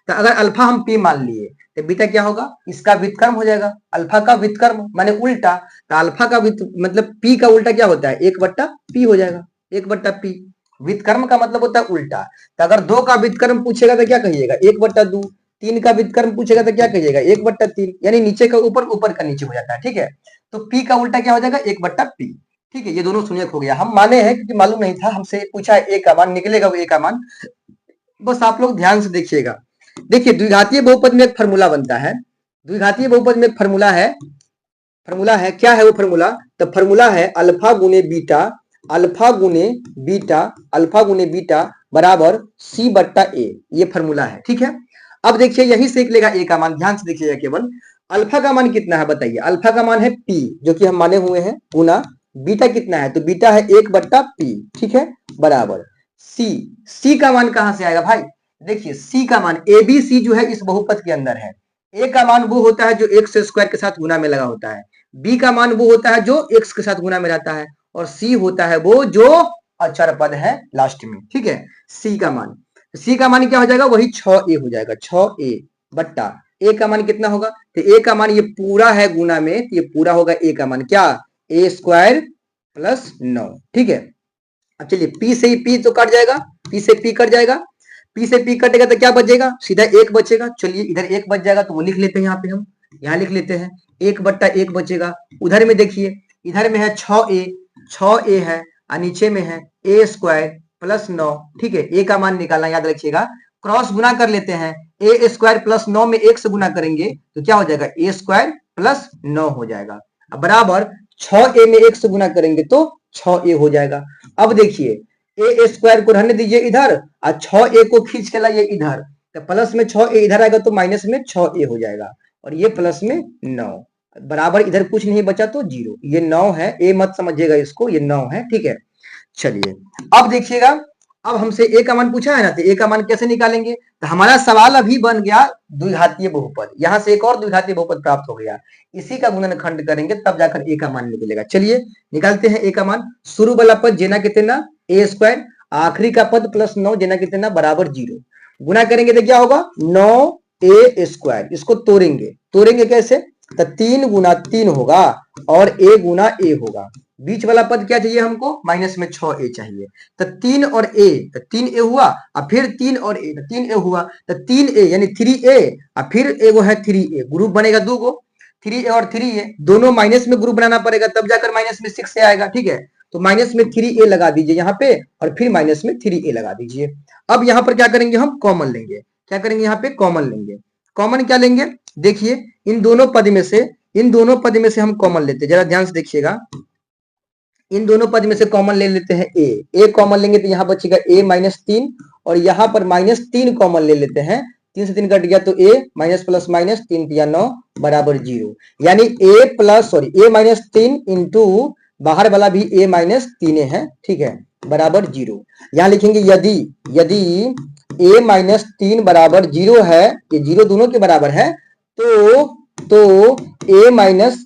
तो अगर अल्फा हम पी मान लिए तो बीटा क्या होगा, इसका व्युत्क्रम हो जाएगा। अल्फा का व्युत्क्रम माने उल्टा, तो अल्फा का मतलब पी का उल्टा क्या होता है, 1/p हो जाएगा, 1/p। व्युत्क्रम का मतलब होता है उल्टा। तो अगर 2 का व्युत्क्रम पूछेगा तो क्या कहिएगा, 1/2। 3 का व्युत्क्रम पूछेगा तो क्या कहिएगा, 1/3, यानी नीचे का ऊपर, ऊपर का नीचे हो जाता है, ठीक है। तो p का उल्टा क्या हो जाएगा, 1/p, ठीक है। ये दोनों शून्यक हो गया, हम माने हैं क्योंकि मालूम नहीं था, हमसे पूछा है a का मान, निकलेगा वो a का मान। बस आप लोग ध्यान से देखिएगा। देखिए द्विघातीय बहुपद में एक फार्मूला बनता है, द्विघातीय बहुपद में एक फार्मूला है, क्या है वो फार्मूला, तो फार्मूला है अल्फा गुने बीटा बराबर c/a, ये फार्मूला है, ठीक है। अब देखिए यही से निकलेगा a का मान, ध्यान से देखिएगा केवल। अल्फा का मान कितना है बताइए, अल्फा का मान है p जो कि हम माने हुए हैं, गुना बीटा कितना है, तो बीटा है 1/p, ठीक है, बराबर c का मान कहां से आएगा भाई, देखिए c का मान abc जो है इस बहुपद के अंदर है। a का मान वो होता है जो एक्स स्क्वायर के साथ गुना में लगा होता है, b का मान वो होता है जो x के साथ गुना में रहता है, और c होता है वो जो अचर पद है लास्ट में, ठीक है। c का मान क्या हो जाएगा, वही 6a हो जाएगा, 6a बट्टा a का मान कितना होगा, तो a का मान ये पूरा है गुना में, तो ये पूरा होगा a का मान क्या, a स्क्वायर प्लस 9, ठीक है। अब चलिए p से ही p तो कट जाएगा, p से p कट जाएगा, p से p कटेगा तो क्या बचेगा, सीधा 1 बचेगा। चलिए इधर 1 बच जाएगा तो वो लिख लेते हैं, यहाँ पे हम यहाँ लिख लेते हैं 1/1 बचेगा। उधर में देखिए, इधर में है 6a है, और नीचे में है a स्क्वायर प्लस 9, ठीक है। a का मान निकालना याद रखिएगा, क्रॉस गुना कर लेते हैं, a स्क्वायर प्लस 9 में 1 से गुना करेंगे तो क्या हो जाएगा, a स्क्वायर प्लस 9 हो जाएगा, बराबर 6a में 1 से गुना करेंगे तो 6a हो जाएगा। अब देखिए a स्क्वायर को रहने दीजिए इधर, और 6a को खींच के लाइए इधर, तो प्लस में 6a इधर आएगा तो माइनस में 6a हो जाएगा, और ये प्लस में 9 बराबर, इधर कुछ नहीं बचा तो 0, ये 9 है, a मत समझिएगा इसको, ये 9 है, ठीक है। चलिए अब देखिएगा, अब हमसे a का मान पूछा है ना, तो a का मान कैसे निकालेंगे, तो हमारा सवाल अभी बन गया द्विघातीय बहुपद, यहां से एक और द्विघातीय बहुपद प्राप्त हो गया, इसी का गुणनखंड करेंगे तब जाकर a का मान निकलेगा। चलिए निकालते हैं a का मान। शुरू वाला पद जेना कितना a स्क्वायर, आखिरी का पद प्लस 9 जेना कितना बराबर 0, गुना करेंगे तो क्या होगा 9a स्क्वायर, इसको तोड़ेंगे कैसे, तो 3 गुना 3 होगा और a गुना a होगा, बीच वाला पद क्या चाहिए हमको, माइनस में 6a चाहिए, तो 3 और a, तो 3a हुआ, और फिर 3 और a, तो 3a हुआ, तो 3a यानी 3a, और फिर एगो है 3a, ग्रुप बनेगा 2 गो, 3a और 3a दोनों माइनस में ग्रुप बनाना पड़ेगा, तब जाकर माइनस में 6 आएगा, ठीक है। तो माइनस में 3a लगा दीजिए यहाँ पे, और फिर माइनस में 3a लगा दीजिए। अब यहाँ पर क्या करेंगे, हम कॉमन लेंगे, क्या करेंगे, यहाँ पे कॉमन लेंगे। कॉमन क्या लेंगे, देखिए इन दोनों पद में से हम कॉमन लेते हैं, जरा ध्यान से देखिएगा, इन दोनों पद में से कॉमन ले लेते हैं a कॉमन लेंगे तो यहाँ बचेगा a -3, और यहाँ पर -3 कॉमन ले लेते हैं, 3 से 3 कट गया तो a माइनस प्लस माइनस 3 या 9 बराबर 0, यानी a -3 इंटू बाहर वाला भी a माइनस 3 है, ठीक है, बराबर 0। यहां लिखेंगे यदि a माइनस 3 बराबर 0 है, ये 0 दोनों के बराबर है, तो a माइनस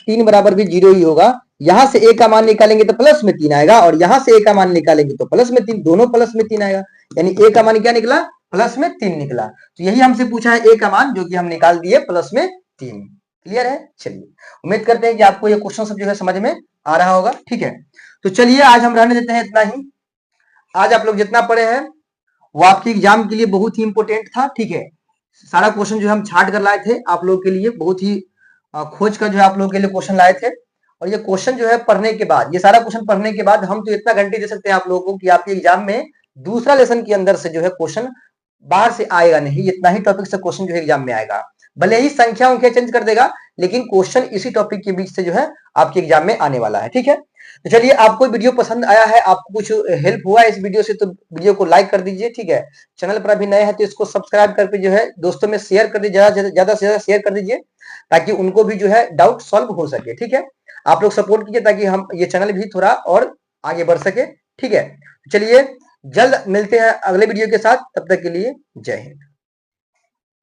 3 बराबर भी 0 ही होगा। यहां से a का मान निकालेंगे तो प्लस में 3 आएगा, और यहां से a का मान निकालेंगे तो प्लस में 3, दोनों प्लस में 3 आएगा, यानी a का मान क्या निकला, प्लस में 3 निकला। तो यही हमसे पूछा है a का मान, जो कि हम निकाल दिए प्लस में 3। क्लियर है? चलिए, उम्मीद करते हैं कि आपको ये क्वेश्चन सब जो है समझ में आ रहा होगा। ठीक है, तो चलिए आज हम रहने देते हैं इतना ही। आज आप लोग जितना पढ़े हैं वो आपके एग्जाम के लिए बहुत ही इंपॉर्टेंट था। ठीक है, सारा क्वेश्चन जो हम छाट कर लाए थे आप लोगों के लिए, बहुत ही खोज कर जो है आप लोगों के लिए क्वेश्चन लाए थे। और ये क्वेश्चन जो है पढ़ने के बाद, ये सारा क्वेश्चन पढ़ने के बाद हम तो इतना घंटे दे सकते हैं आप लोगों को कि आपके एग्जाम में दूसरा लेसन के अंदर से जो है क्वेश्चन बाहर से आएगा नहीं, इतना ही टॉपिक से क्वेश्चन जो है एग्जाम में आएगा। भले ही संख्या उनके चेंज कर देगा, लेकिन क्वेश्चन इसी टॉपिक के बीच से जो है आपके एग्जाम में आने वाला है। ठीक है, तो चलिए, आपको वीडियो पसंद आया है, आपको कुछ हेल्प हुआ है इस वीडियो से, तो वीडियो को लाइक कर दीजिए। ठीक है, चैनल पर अभी नए हैं तो इसको सब्सक्राइब करके जो है दोस्तों में शेयर कर दीजिए, ज्यादा से ज्यादा शेयर कर दीजिए, ताकि उनको भी जो है डाउट सॉल्व हो सके। ठीक है, आप लोग सपोर्ट कीजिए ताकि हम ये चैनल भी थोड़ा और आगे बढ़ सके। ठीक है, चलिए जल्द मिलते हैं अगले वीडियो के साथ, तब तक के लिए जय हिंद।